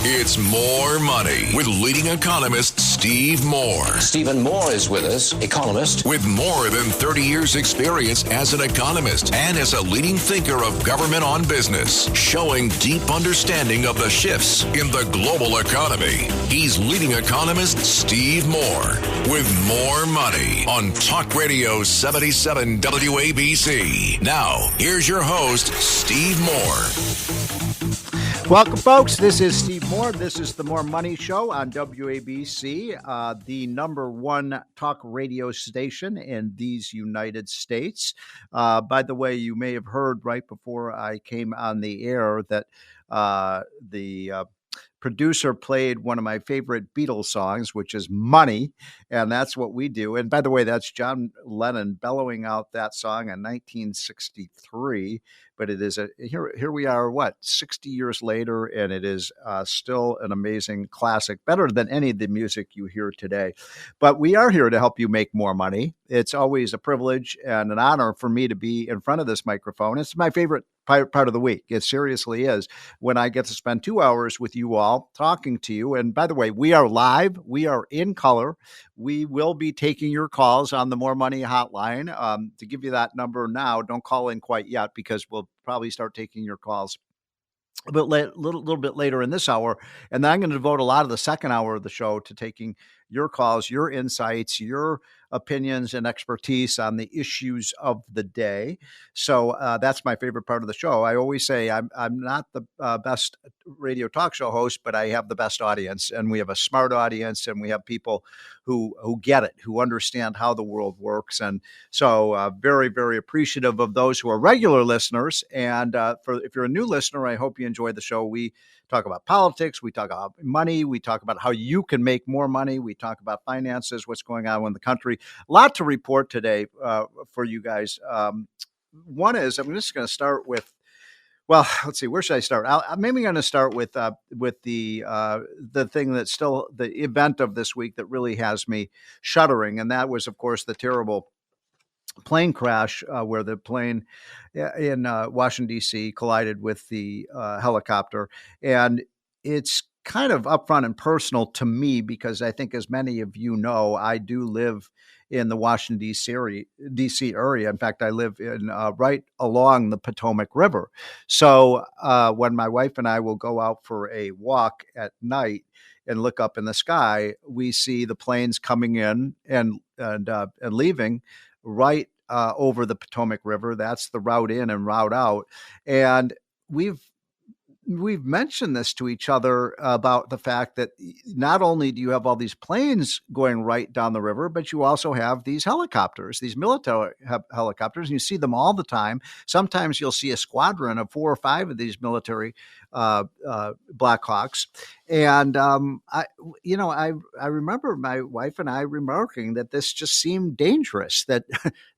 It's More Money with leading economist Steve Moore. Stephen Moore is with us, economist. With more than 30 years experience as an economist and as a leading thinker of government on business, showing deep understanding of the shifts in the global economy. He's leading economist Steve Moore with More Money on Talk Radio 77 WABC. Now, here's your host, Steve Moore. Welcome, folks. This is Steve Moore. This is the More Money Show on WABC, the number one talk radio station in these United States. By the way, you may have heard right before I came on the air that the producer played one of my favorite Beatles songs, which is Money, and that's what we do. And by the way, that's John Lennon bellowing out that song in 1963. But it is here we are, 60 years later, and it is still an amazing classic, better than any of the music you hear today. But we are here to help you make more money. It's always a privilege and an honor for me to be in front of this microphone. It's my favorite part of the week. It seriously is, when I get to spend 2 hours with you all talking to you. And by the way, we are live. We are in color. We will be taking your calls on the More Money hotline. To give you that number now, don't call in quite yet because we'll probably start taking your calls a little bit later in this hour. And then I'm going to devote a lot of the second hour of the show to taking your calls, your insights, your opinions and expertise on the issues of the day. So that's my favorite part of the show. I always say I'm not the best radio talk show host, but I have the best audience, and we have a smart audience, and we have people who get it, who understand how the world works. And so very, very appreciative of those who are regular listeners. And if you're a new listener, I hope you enjoy the show. We talk about politics. We talk about money. We talk about how you can make more money. We talk about finances, what's going on in the country. A lot to report today for you guys. One is, I'm just going to start with, well, let's see, where should I start? I'm maybe going to start with the thing that's still the event of this week that really has me shuddering. And that was, of course, the terrible plane crash where the plane in Washington, D.C. collided with the helicopter. And it's kind of upfront and personal to me because I think, as many of you know, I do live in the Washington, D.C. area. In fact, I live in right along the Potomac River. So when my wife and I will go out for a walk at night and look up in the sky, we see the planes coming in and leaving right over the Potomac River. That's the route in and route out. And we've mentioned this to each other about the fact that not only do you have all these planes going right down the river, but you also have these helicopters, these military helicopters, and you see them all the time. Sometimes you'll see a squadron of 4 or 5 of these military Blackhawks. And I remember my wife and I remarking that this just seemed dangerous, that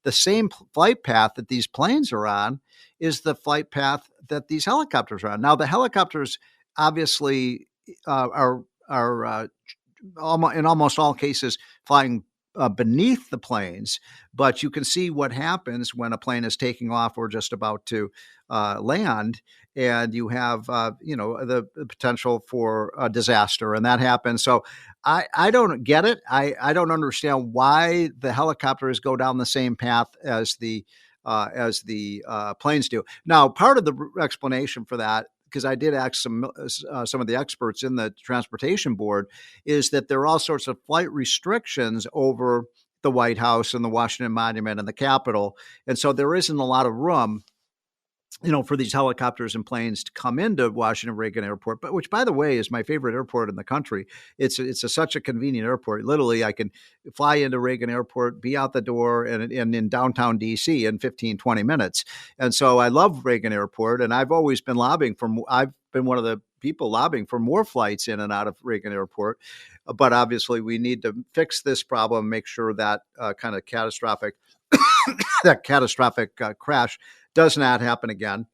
the same flight path that these planes are on is the flight path that these helicopters are on. Now, the helicopters obviously are in almost all cases flying beneath the planes, but you can see what happens when a plane is taking off or just about to land, and you have the potential for a disaster, and that happens. So I don't get it. I don't understand why the helicopters go down the same path as the planes do. Now, part of the explanation for that, because I did ask some of the experts in the Transportation Board, is that there are all sorts of flight restrictions over the White House and the Washington Monument and the Capitol. And so there isn't a lot of room, for these helicopters and planes to come into Washington Reagan Airport, but which, by the way, is my favorite airport in the country. It's such a convenient airport. Literally, I can fly into Reagan Airport, be out the door, and in downtown D.C. in 15, 20 minutes. And so I love Reagan Airport, and I've been one of the people lobbying for more flights in and out of Reagan Airport. But obviously, we need to fix this problem, make sure that kind of catastrophic crash does not happen again.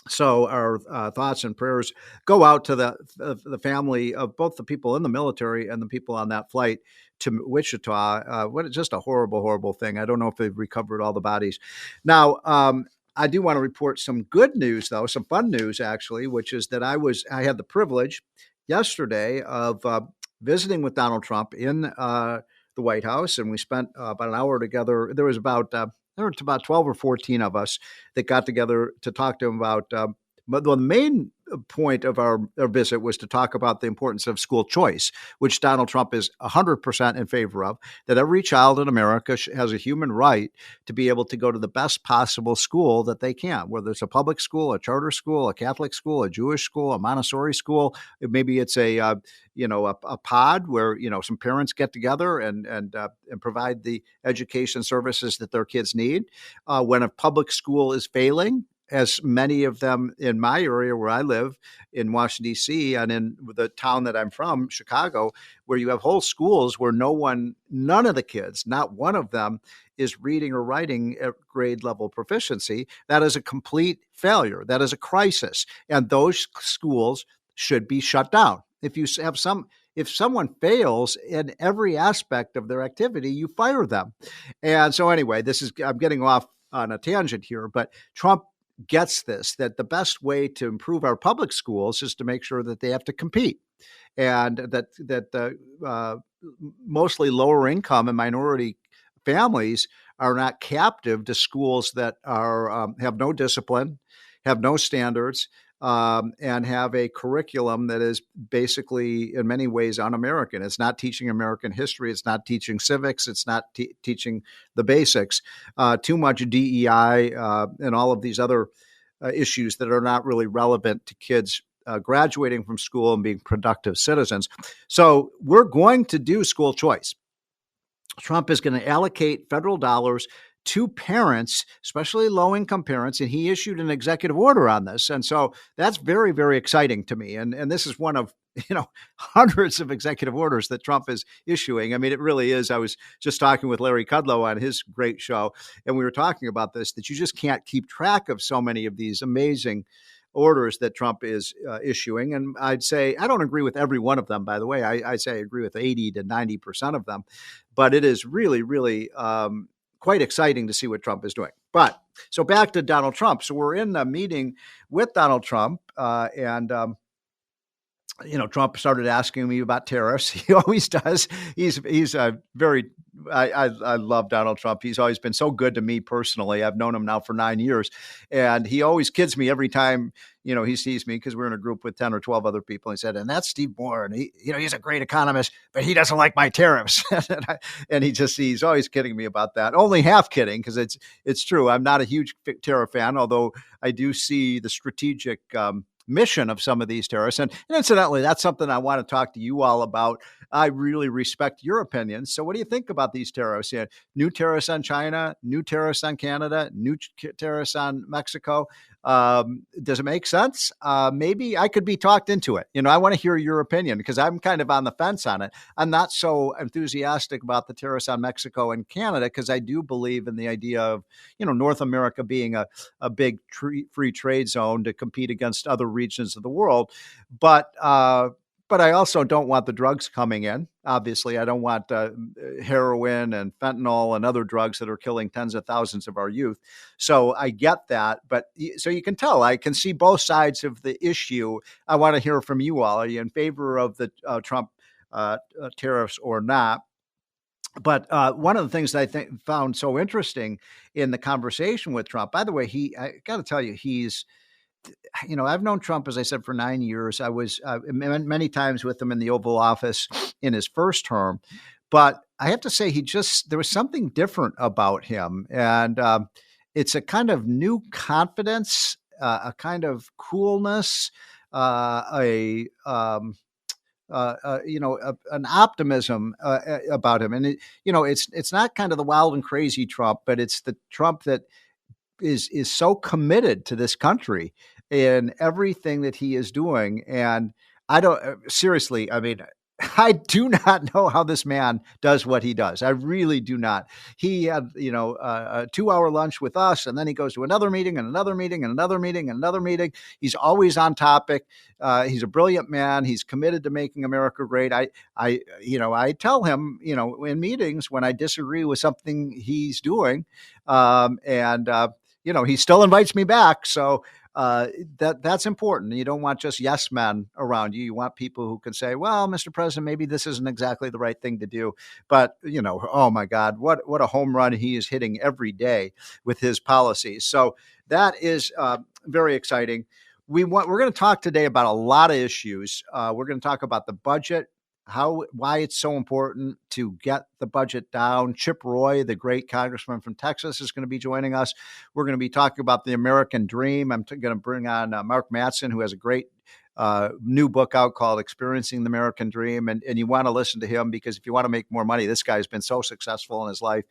So our thoughts and prayers go out to the family of both the people in the military and the people on that flight to Wichita. What is just a horrible, horrible thing. I don't know if they've recovered all the bodies. Now, I do want to report some good news, though, some fun news, actually, which is that I had the privilege yesterday of visiting with Donald Trump in the White House, and we spent about an hour together. There was about 12 or 14 of us that got together to talk to him about. But the main point of our visit was to talk about the importance of school choice, which Donald Trump is 100% in favor of, that every child in America has a human right to be able to go to the best possible school that they can, whether it's a public school, a charter school, a Catholic school, a Jewish school, a Montessori school. Maybe it's a pod where, some parents get together and provide the education services that their kids need. When a public school is failing, as many of them in my area where I live in Washington, D.C., and in the town that I'm from, Chicago, where you have whole schools where none of the kids, not one of them, is reading or writing at grade level proficiency. That is a complete failure. That is a crisis. And those schools should be shut down. If someone fails in every aspect of their activity, you fire them. And so anyway, I'm getting off on a tangent here, but Trump gets this, that the best way to improve our public schools is to make sure that they have to compete, and that mostly lower income and minority families are not captive to schools that are have no discipline, have no standards, and have a curriculum that is basically in many ways un-American. It's not teaching American history. It's not teaching civics. It's not teaching the basics. Too much DEI and all of these other issues that are not really relevant to kids graduating from school and being productive citizens. So we're going to do school choice. Trump is going to allocate federal dollars to parents, especially low-income parents, and he issued an executive order on this. And so that's very, very exciting to me. And this is one of, hundreds of executive orders that Trump is issuing. I mean, it really is. I was just talking with Larry Kudlow on his great show, and we were talking about this, that you just can't keep track of so many of these amazing orders that Trump is issuing. And I'd say, I don't agree with every one of them, by the way. I'd say I agree with 80 to 90% of them. But it is really, really quite exciting to see what Trump is doing. But so back to Donald Trump. So we're in a meeting with Donald Trump, and Trump started asking me about tariffs. He always does. He's very. I love Donald Trump. He's always been so good to me personally. I've known him now for 9 years, and he always kids me every time he sees me, because we're in a group with 10 or 12 other people. He said, "And that's Steve Moore, and he's a great economist, but he doesn't like my tariffs." and he's always kidding me about that. Only half kidding, because it's true. I'm not a huge tariff fan, although I do see the strategic mission of some of these tariffs. And incidentally, that's something I want to talk to you all about. I really respect your opinions. So what do you think about these tariffs? New tariffs on China, new tariffs on Canada, new tariffs on Mexico. Does it make sense? Maybe I could be talked into it. I want to hear your opinion, because I'm kind of on the fence on it. I'm not so enthusiastic about the tariffs on Mexico and Canada, because I do believe in the idea of, North America being a big free trade zone to compete against other regions of the world. But I also don't want the drugs coming in. Obviously, I don't want heroin and fentanyl and other drugs that are killing tens of thousands of our youth. So I get that. But so you can tell, I can see both sides of the issue. I want to hear from you all. Are you in favor of the Trump tariffs or not? But one of the things that I found so interesting in the conversation with Trump, by the way, I got to tell you, I've known Trump, as I said, for 9 years. I was many times with him in the Oval Office in his first term. But I have to say, there was something different about him. And it's a kind of new confidence, a kind of coolness, an optimism about him. And it's not kind of the wild and crazy Trump, but it's the Trump that is so committed to this country in everything that he is doing. And I do not know how this man does what he does. I really do not. He had, a 2-hour lunch with us, and then he goes to another meeting and another meeting and another meeting and another meeting. He's always on topic. He's a brilliant man. He's committed to making America great. I tell him, in meetings when I disagree with something he's doing, he still invites me back. So that's important. You don't want just yes men around you. You want people who can say, well, Mr. President, maybe this isn't exactly the right thing to do. But, oh, my God, what a home run he is hitting every day with his policies. So that is very exciting. We're going to talk today about a lot of issues. We're going to talk about the budget, why it's so important to get the budget down. Chip Roy, the great congressman from Texas, is going to be joining us. We're going to be talking about the American Dream. I'm going to bring on Mark Mattson, who has a great new book out called Experiencing the American Dream. And you want to listen to him because if you want to make more money, this guy's been so successful in his life.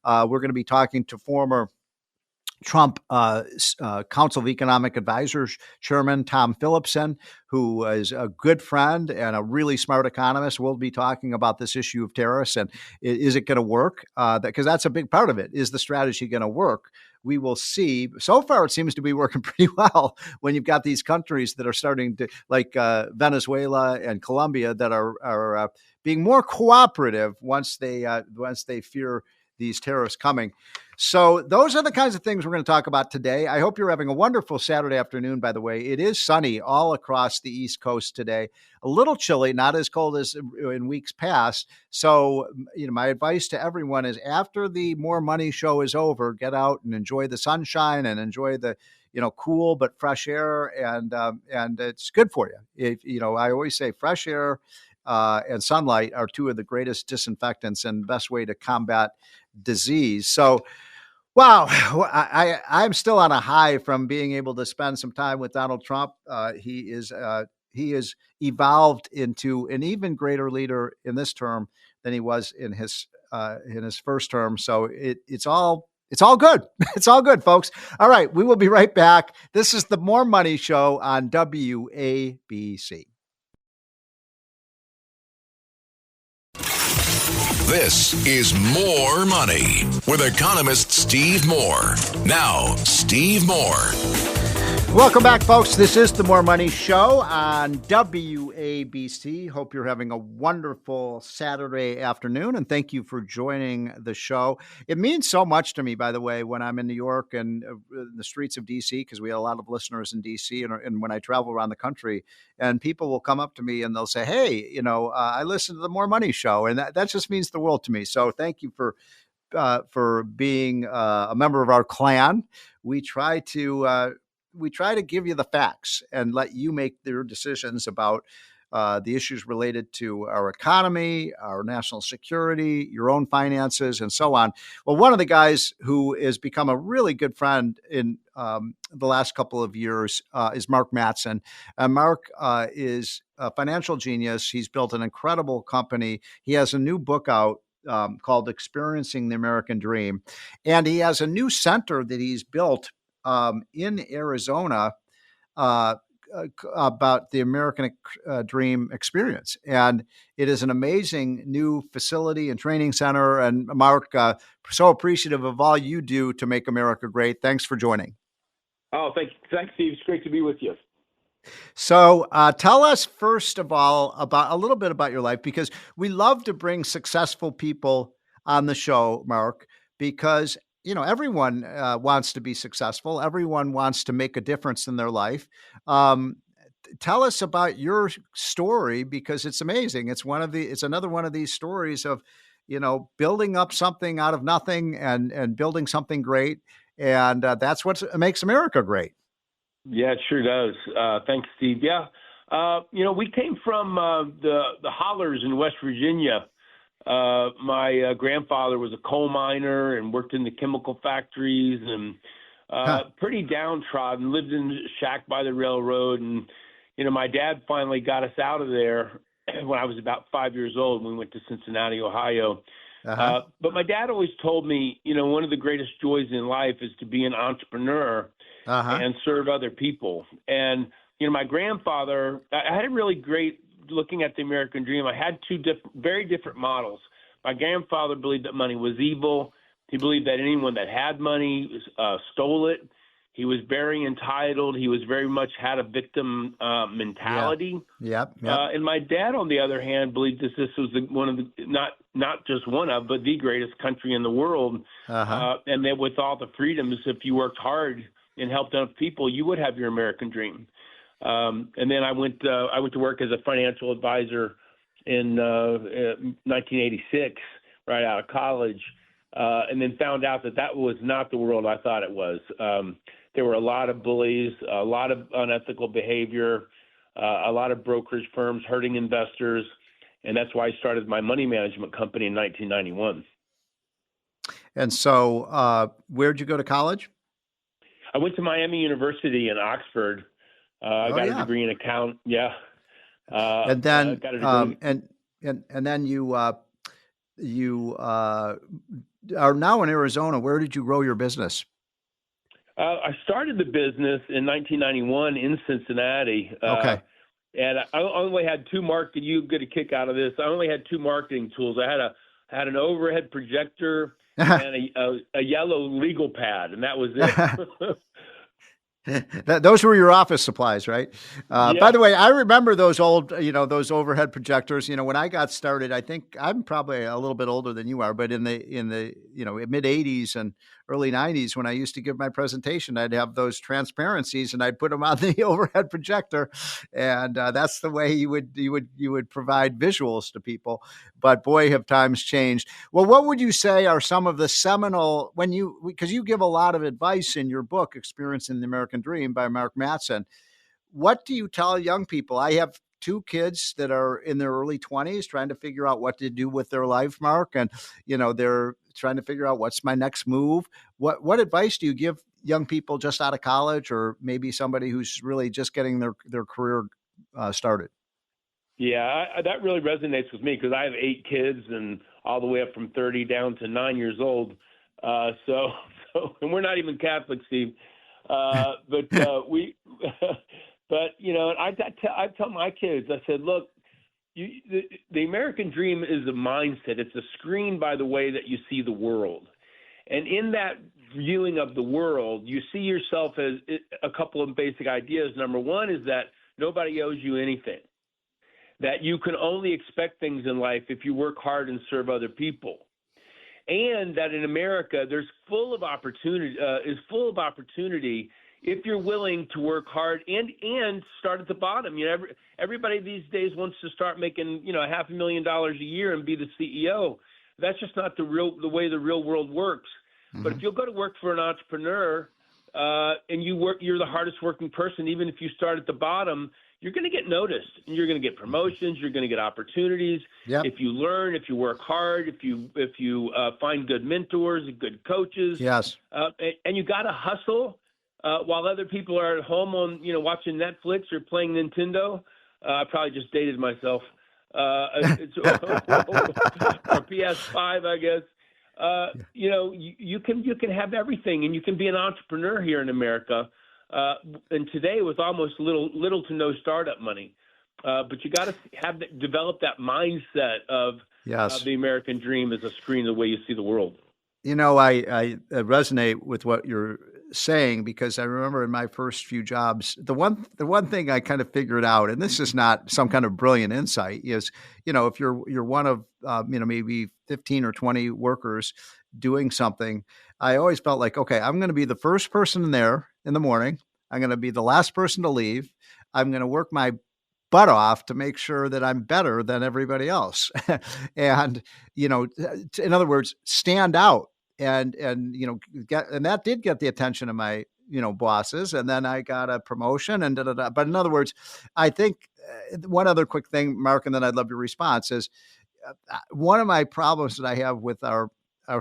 We're going to be talking to former Trump Council of Economic Advisors Chairman Tom Philipson, who is a good friend and a really smart economist. We'll be talking about this issue of tariffs and is it going to work? Because that's a big part of it. Is the strategy going to work? We will see. So far, it seems to be working pretty well when you've got these countries that are starting to, like Venezuela and Colombia, that are being more cooperative once they fear these tariffs coming. So those are the kinds of things we're going to talk about today. I hope you're having a wonderful Saturday afternoon, by the way. It is sunny all across the East Coast today. A little chilly, not as cold as in weeks past. So, my advice to everyone is after the More Money show is over, get out and enjoy the sunshine and enjoy the cool but fresh air, and it's good for you. I always say fresh air and sunlight are two of the greatest disinfectants and best way to combat disease. So, wow, I'm still on a high from being able to spend some time with Donald Trump. He is evolved into an even greater leader in this term than he was in his first term. So it's all good. It's all good, folks. All right, we will be right back. This is the More Money Show on WABC. This is More Money with economist Steve Moore. Now, Steve Moore. Welcome back, folks. This is the More Money Show on WABC. Hope you're having a wonderful Saturday afternoon, and thank you for joining the show. It means so much to me, by the way, when I'm in New York and the streets of D.C., because we have a lot of listeners in D.C., and when I travel around the country, and people will come up to me and they'll say, hey, I listen to the More Money Show, and that just means the world to me. So thank you for being a member of our clan. We try to give you the facts and let you make your decisions about the issues related to our economy, our national security, your own finances, and so on. Well, one of the guys who has become a really good friend in the last couple of years is Mark Mattson. Mark is a financial genius. He's built an incredible company. He has a new book out called Experiencing the American Dream. And he has a new center that he's built in Arizona about the American Dream experience. And it is an amazing new facility and training center. And Mark, so appreciative of all you do to make America great. Thanks for joining. Oh, thanks, Steve. It's great to be with you. So tell us, first of all, about a little bit about your life, because we love to bring successful people on the show, Mark, because everyone wants to be successful. Everyone wants to make a difference in their life. Tell us about your story, because it's amazing. It's another one of these stories of, building up something out of nothing and building something great. And that's what makes America great. Yeah, it sure does. Thanks, Steve. Yeah. We came from the hollers in West Virginia. My grandfather was a coal miner and worked in the chemical factories and pretty downtrodden, lived in a shack by the railroad. And, my dad finally got us out of there when I was about 5 years old. We went to Cincinnati, Ohio. But my dad always told me, one of the greatest joys in life is to be an entrepreneur and serve other people. And, my grandfather, I had a really great looking at the American Dream. I had two very different models. My grandfather believed that money was evil. He believed that anyone that had money stole it. He was very entitled. He was very much had a victim mentality. Yep. And my dad, on the other hand, believed this was one of the not just one of, but the greatest country in the world. And that with all the freedoms, if you worked hard, and helped enough people, you would have your American dream. And then I went to work as a financial advisor in 1986, right out of college, and then found out that was not the world I thought it was. There were a lot of bullies, a lot of unethical behavior, a lot of brokerage firms hurting investors, and that's why I started my money management company in 1991. And so where'd you go to college? I went to Miami University in Oxford. I got a degree in account. Yeah. And then got a degree. And then you are now in Arizona. Where did you grow your business? I started the business in 1991 in Cincinnati. Okay. And I only had you get a kick out of this. I only had two marketing tools. I had an overhead projector and a yellow legal pad, and that was it. Those were your office supplies, right? Yeah. By the way, I remember those old, those overhead projectors. When I got started, I think I'm probably a little bit older than you are, but in the mid '80s and early '90s, when I used to give my presentation, I'd have those transparencies and I'd put them on the overhead projector, and that's the way you would provide visuals to people. But boy, have times changed. Well, what would you say are some of the seminal, because you give a lot of advice in your book, Experience in the American Dream by Mark Mattson. What do you tell young people? I have two kids that are in their early 20s trying to figure out what to do with their life, Mark. And, they're trying to figure out what's my next move. What advice do you give young people just out of college, or maybe somebody who's really just getting their career started? Yeah, that really resonates with me because I have 8 kids and all the way up from 30 down to 9 years old. So and we're not even Catholic, Steve. But I tell my kids, I said, look, the American dream is a mindset. It's a screen by the way that you see the world. And in that viewing of the world, you see yourself as a couple of basic ideas. Number one is that nobody owes you anything, that you can only expect things in life if you work hard and serve other people. And that in America, is full of opportunity if you're willing to work hard and start at the bottom. Everybody these days wants to start making $500,000 a year and be the CEO. That's just not the way the real world works. Mm-hmm. But if you'll go to work for an entrepreneur and you're the hardest working person, even if you start at the bottom, you're going to get noticed, and you're going to get promotions. You're going to get opportunities. Yep. If you learn, if you work hard, if you find good mentors, good coaches. Yes. And you got to hustle while other people are at home on watching Netflix or playing Nintendo. I probably just dated myself. Or PS5, I guess. You can have everything, and you can be an entrepreneur here in America. And today with almost little to no startup money, but you got to develop that mindset of the American dream as a screen of the way you see the world. I resonate with what you're saying, because I remember in my first few jobs, the one thing I kind of figured out, and this is not some kind of brilliant insight, is if you're one of maybe 15 or 20 workers doing something, I always felt like, okay, I'm going to be the first person in there in the morning. I'm going to be the last person to leave. I'm going to work my butt off to make sure that I'm better than everybody else. And, in other words, stand out and that did get the attention of my, bosses. And then I got a promotion and da-da-da. But in other words, I think one other quick thing, Mark, and then I'd love your response, is one of my problems that I have with our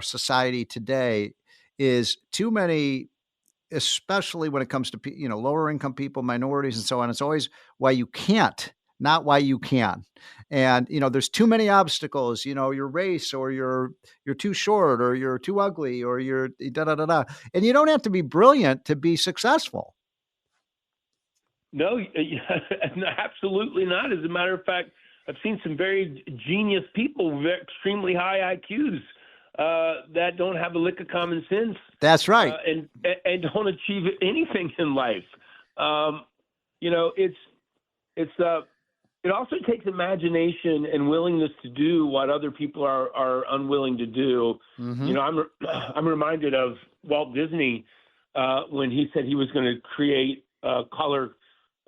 society today is too many, especially when it comes to, lower income people, minorities, and so on. It's always why you can't, not why you can. And, there's too many obstacles, your race, or you're too short, or you're too ugly, or you're da-da-da-da. And you don't have to be brilliant to be successful. No, absolutely not. As a matter of fact, I've seen some very genius people with extremely high IQs that don't have a lick of common sense. That's right. And don't achieve anything in life. It also takes imagination and willingness to do what other people are unwilling to do. Mm-hmm. I'm reminded of Walt Disney when he said he was going to create color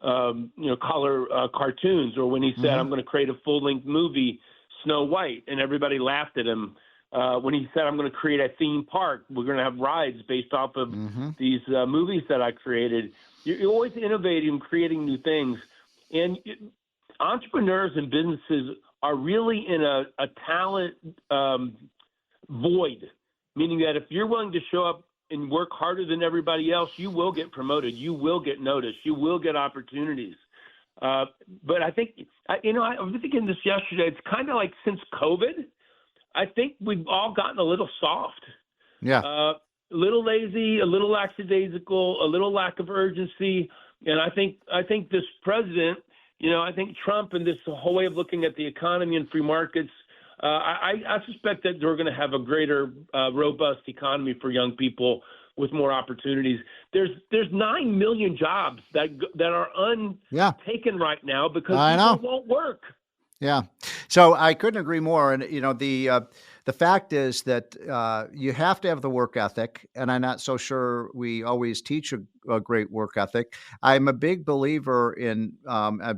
cartoons, or when he said, I'm going to create a full-length movie, Snow White, and everybody laughed at him. When he said, I'm going to create a theme park, we're going to have rides based off of these movies that I created. You're always innovating, creating new things. And entrepreneurs and businesses are really in a talent void, meaning that if you're willing to show up and work harder than everybody else, you will get promoted. You will get noticed. You will get opportunities. But I think, I was thinking this yesterday, it's kind of like since COVID, I think we've all gotten a little soft. Yeah. A little lazy, a little lackadaisical, a little lack of urgency. And I think this president, I think Trump and this whole way of looking at the economy and free markets, I suspect that we're going to have a greater robust economy for young people with more opportunities. There's 9 million jobs that are untaken right now because people won't work. Yeah. So I couldn't agree more. And, the fact is that you have to have the work ethic, and I'm not so sure we always teach a great work ethic. I'm a big believer in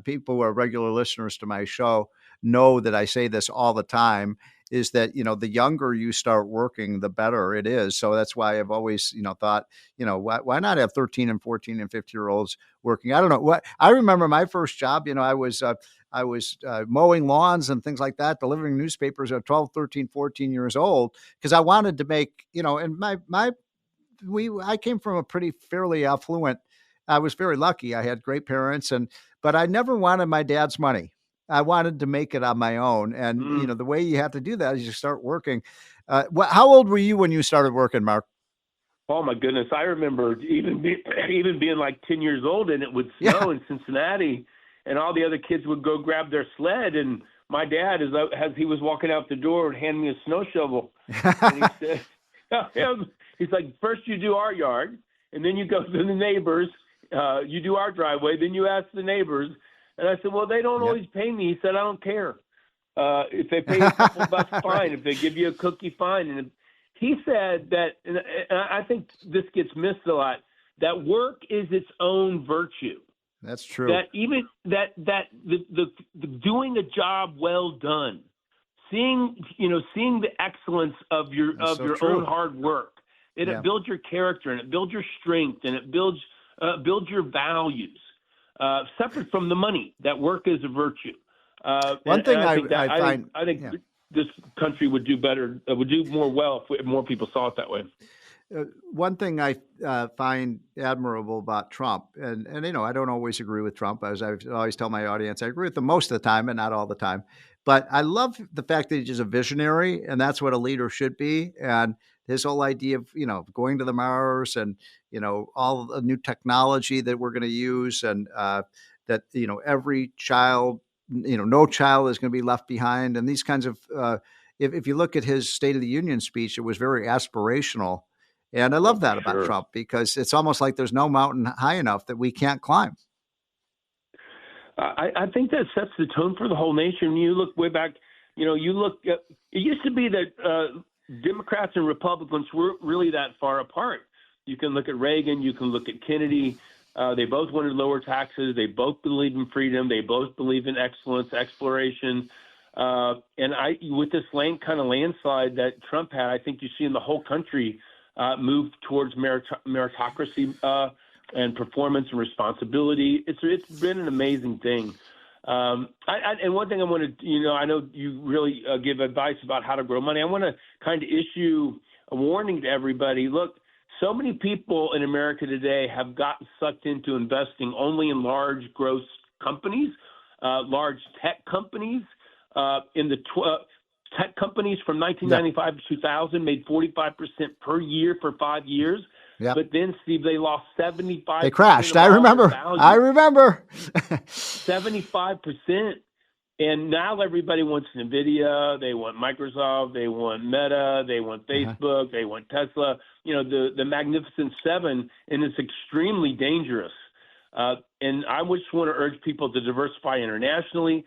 people who are regular listeners to my show know that I say this all the time, is that, the younger you start working, the better it is. So that's why I've always, thought, why not have 13 and 14 and 15-year-olds working? I don't know what, I remember my first job, I was mowing lawns and things like that, delivering newspapers at 12, 13, 14 years old, because I wanted to make, and I came from a pretty fairly affluent, I was very lucky. I had great parents, but I never wanted my dad's money. I wanted to make it on my own. And, the way you have to do that is you start working. How old were you when you started working, Mark? Oh, my goodness. I remember even being like 10 years old, and it would snow in Cincinnati, and all the other kids would go grab their sled. And my dad, as he was walking out the door, would hand me a snow shovel. And he said, he's like, first you do our yard, and then you go to the neighbors. You do our driveway, then you ask the neighbors. And I said, well, they don't always pay me. He said, I don't care. If they pay you a couple bucks, fine. If they give you a cookie, fine. And he said that, and I think this gets missed a lot, that work is its own virtue. That's true. That even the doing a job well done, seeing the excellence of your own hard work, it builds your character, and it builds your strength, and it builds your values. Separate from the money, that work is a virtue. One thing I think this country would do better, would do more well if more people saw it that way. One thing I find admirable about Trump, and I don't always agree with Trump, as I always tell my audience, I agree with him most of the time and not all the time. But I love the fact that he's just a visionary, and that's what a leader should be. And his whole idea of, going to the Mars and, all the new technology that we're going to use, and that, every child, no child is going to be left behind. And these kinds of, if you look at his State of the Union speech, it was very aspirational. And I love that about Trump, because it's almost like there's no mountain high enough that we can't climb. I think that sets the tone for the whole nation. You look way back, it used to be that Democrats and Republicans were really that far apart. You can look at Reagan, you can look at Kennedy. They both wanted lower taxes. They both believe in freedom. They both believe in excellence, exploration. And with this landslide that Trump had, I think you see in the whole country move towards meritocracy and performance and responsibility. It's been an amazing thing. And one thing I want to, I know you really give advice about how to grow money. I want to kind of issue a warning to everybody. Look, so many people in America today have gotten sucked into investing only in large growth companies, large tech companies. In the tech companies from 1995 to 2000 made 45% per year for 5 years. Yep. But then, Steve, they lost 75%. They crashed. I remember. 75%. And now everybody wants NVIDIA. They want Microsoft. They want Meta. They want Facebook. They want Tesla. The Magnificent Seven, and it's extremely dangerous. And I just want to urge people to diversify internationally.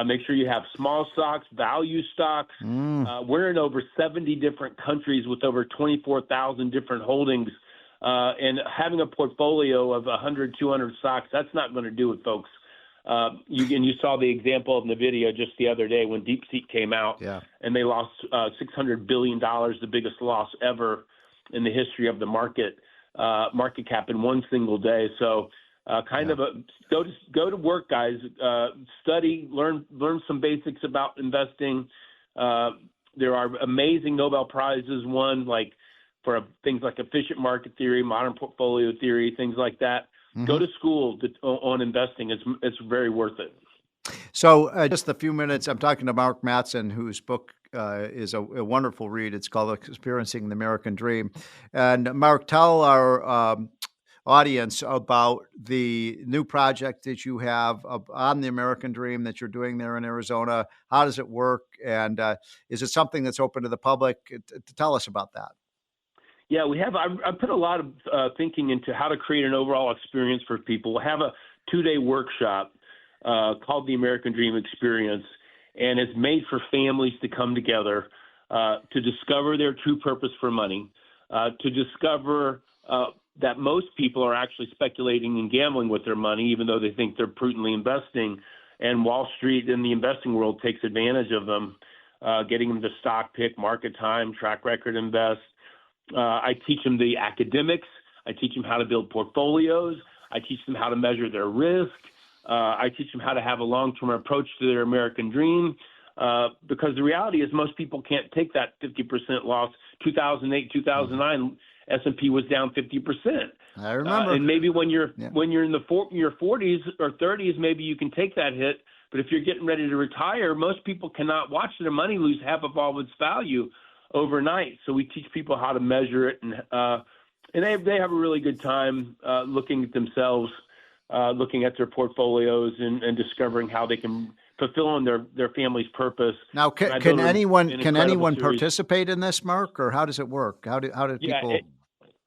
Make sure you have small stocks, value stocks. We're in over 70 different countries with over 24,000 different holdings. And having a portfolio of 100, 200 stocks, that's not going to do it, folks. You saw the example in the video just the other day when DeepSeek came out, and they lost $600 billion, the biggest loss ever in the history of the market cap in one single day. So go to work, guys. Study, learn some basics about investing. There are amazing Nobel Prizes won, like for things like efficient market theory, modern portfolio theory, things like that. Mm-hmm. Go to school on investing. It's very worth it. So just a few minutes, I'm talking to Mark Mattson, whose book is a wonderful read. It's called Experiencing the American Dream. And Mark, tell our audience about the new project that you have on the American Dream that you're doing there in Arizona. How does it work? And is it something that's open to the public? Tell us about that. Yeah, we have. I put a lot of thinking into how to create an overall experience for people. We'll have a 2-day workshop called the American Dream Experience, and it's made for families to come together to discover their true purpose for money, to discover that most people are actually speculating and gambling with their money, even though they think they're prudently investing, and Wall Street and the investing world takes advantage of them, getting them to stock pick, market time, track record invest. I teach them the academics. I teach them how to build portfolios. I teach them how to measure their risk. I teach them how to have a long-term approach to their American dream, because the reality is most people can't take that 50% loss. 2008, 2009, S&P was down 50%. I remember. And maybe when you're in your 40s or 30s, maybe you can take that hit. But if you're getting ready to retire, most people cannot watch their money lose half of all of its value overnight. So we teach people how to measure it, and they have a really good time looking at themselves, looking at their portfolios, and discovering how they can fulfill on their family's purpose. Now, can anyone participate in this, Mark, or how does it work? How do people?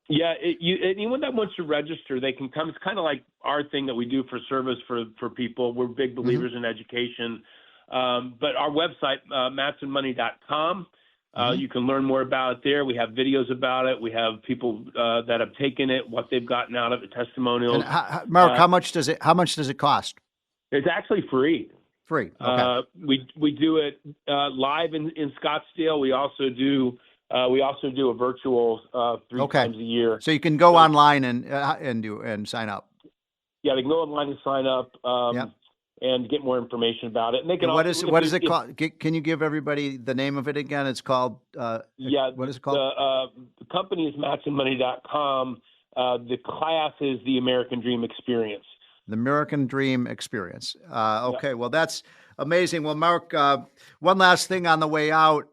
Anyone that wants to register, they can come. It's kind of like our thing that we do for service for people. We're big believers in education, but our website, mattsonmoney.com. You can learn more about it there. We have videos about it. We have people that have taken it, what they've gotten out of it, testimonials. And Mark, how much does it cost? It's actually free. Free. Okay. We do it live in Scottsdale. We also do a virtual 3 times a year. So you can go online and sign up. Yeah, they can go online and sign up. And get more information about it. And they can. What is it called? Can you give everybody the name of it again? It's called. What is it called? The company is mattsonmoney.com. The class is the American Dream Experience. The American Dream Experience. Okay, well that's amazing. Well, Mark, one last thing on the way out.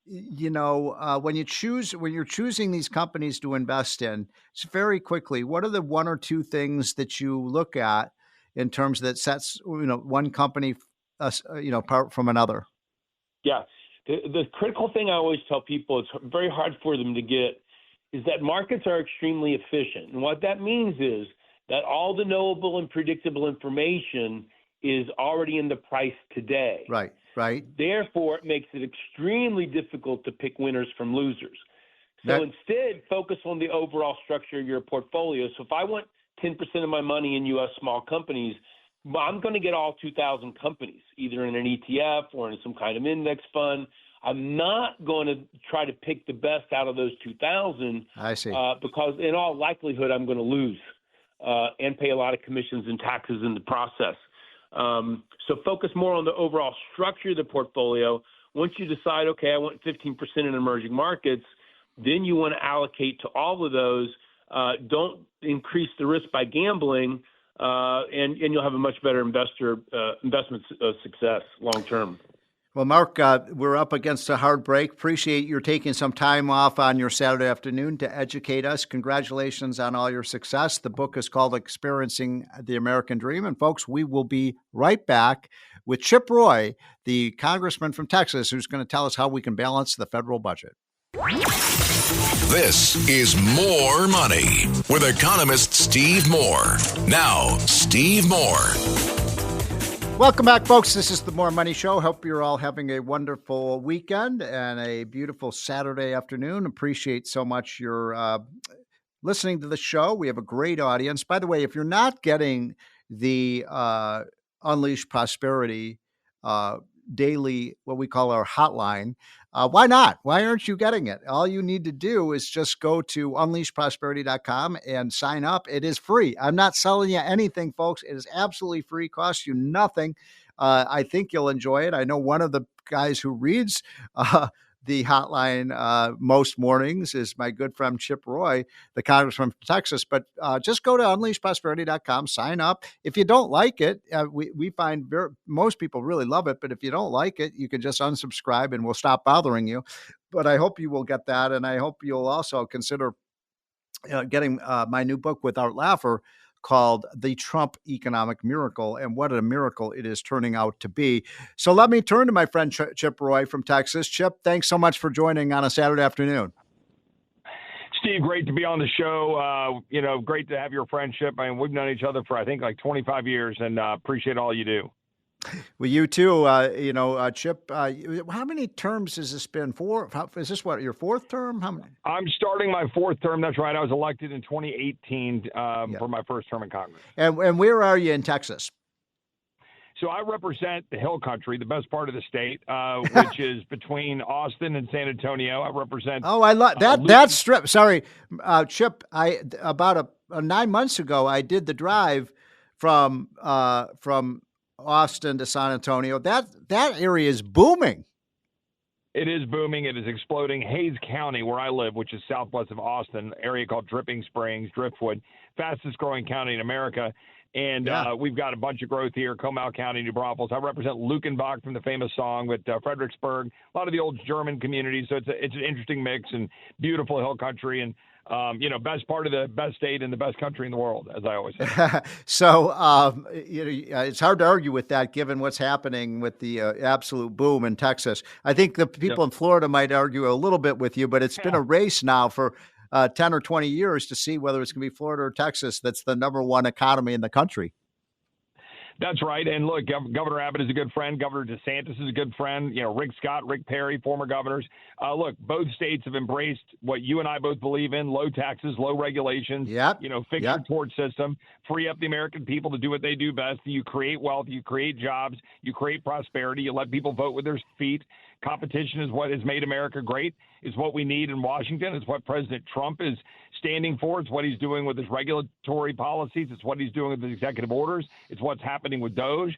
When you're choosing these companies to invest in, just very quickly, what are the 1 or 2 things that you look at in terms that sets one company apart from another? Yeah, the critical thing I always tell people, it's very hard for them to get, is that markets are extremely efficient, and what that means is that all the knowable and predictable information is already in the price today. Right. Therefore, it makes it extremely difficult to pick winners from losers. So instead, focus on the overall structure of your portfolio. So if I want 10% of my money in U.S. small companies, I'm going to get all 2,000 companies, either in an ETF or in some kind of index fund. I'm not going to try to pick the best out of those 2,000. I see. Because in all likelihood, I'm going to lose and pay a lot of commissions and taxes in the process. So focus more on the overall structure of the portfolio. Once you decide, okay, I want 15% in emerging markets, then you want to allocate to all of those. Don't increase the risk by gambling, and you'll have a much better investment success long term. Well, Mark, we're up against a hard break. Appreciate your taking some time off on your Saturday afternoon to educate us. Congratulations on all your success. The book is called Experiencing the American Dream. And folks, we will be right back with Chip Roy, the congressman from Texas, who's going to tell us how we can balance the federal budget. This is More Money with economist Steve Moore. Now, Steve Moore. Welcome back, folks. This is the More Money Show. Hope you're all having a wonderful weekend and a beautiful Saturday afternoon. Appreciate so much your listening to the show. We have a great audience. By the way, if you're not getting the Unleash Prosperity daily, what we call our hotline, why not? Why aren't you getting it? All you need to do is just go to unleashprosperity.com and sign up. It is free. I'm not selling you anything, folks. It is absolutely free, costs you nothing. I think you'll enjoy it. I know one of the guys who reads the hotline most mornings is my good friend Chip Roy, the congressman from Texas. But just go to unleashprosperity.com, sign up. If you don't like it, we find most people really love it. But if you don't like it, you can just unsubscribe and we'll stop bothering you. But I hope you will get that. And I hope you'll also consider getting my new book with Art Laffer called The Trump Economic Miracle, and what a miracle it is turning out to be. So let me turn to my friend Chip Roy from Texas. Chip, thanks so much for joining on a Saturday afternoon. Steve, great to be on the show. Great to have your friendship. I mean, we've known each other for, I think, like 25 years, and appreciate all you do. Well, you too. Chip, how many terms has this been? Four? Is this your fourth term? How many? I'm starting my fourth term. That's right. I was elected in 2018 for my first term in Congress. And where are you in Texas? So I represent the Hill Country, the best part of the state, which is between Austin and San Antonio. I represent. Oh, I love that. That strip. Sorry, Chip. About 9 months ago, I did the drive from Austin to San Antonio. That area is booming. It is booming. It is exploding. Hays County, where I live, which is southwest of Austin, area called Dripping Springs, Driftwood, fastest growing county in America. And we've got a bunch of growth here. Comal County, New Braunfels. I represent Luckenbach from the famous song with Fredericksburg, a lot of the old German communities. So it's an interesting mix and beautiful hill country. And best part of the best state and the best country in the world, as I always say. So, it's hard to argue with that, given what's happening with the absolute boom in Texas. I think the people in Florida might argue a little bit with you, but it's been a race now for 10 or 20 years to see whether it's going to be Florida or Texas that's the number one economy in the country. That's right. And look, Governor Abbott is a good friend. Governor DeSantis is a good friend. Rick Scott, Rick Perry, former governors. Look, both states have embraced what you and I both believe in: low taxes, low regulations. Fix your tort system, free up the American people to do what they do best. You create wealth, you create jobs, you create prosperity. You let people vote with their feet. Competition is what has made America great. Is what we need in Washington. It's what President Trump is standing for. It's what he's doing with his regulatory policies. It's what he's doing with his executive orders. It's what's happening with DOGE.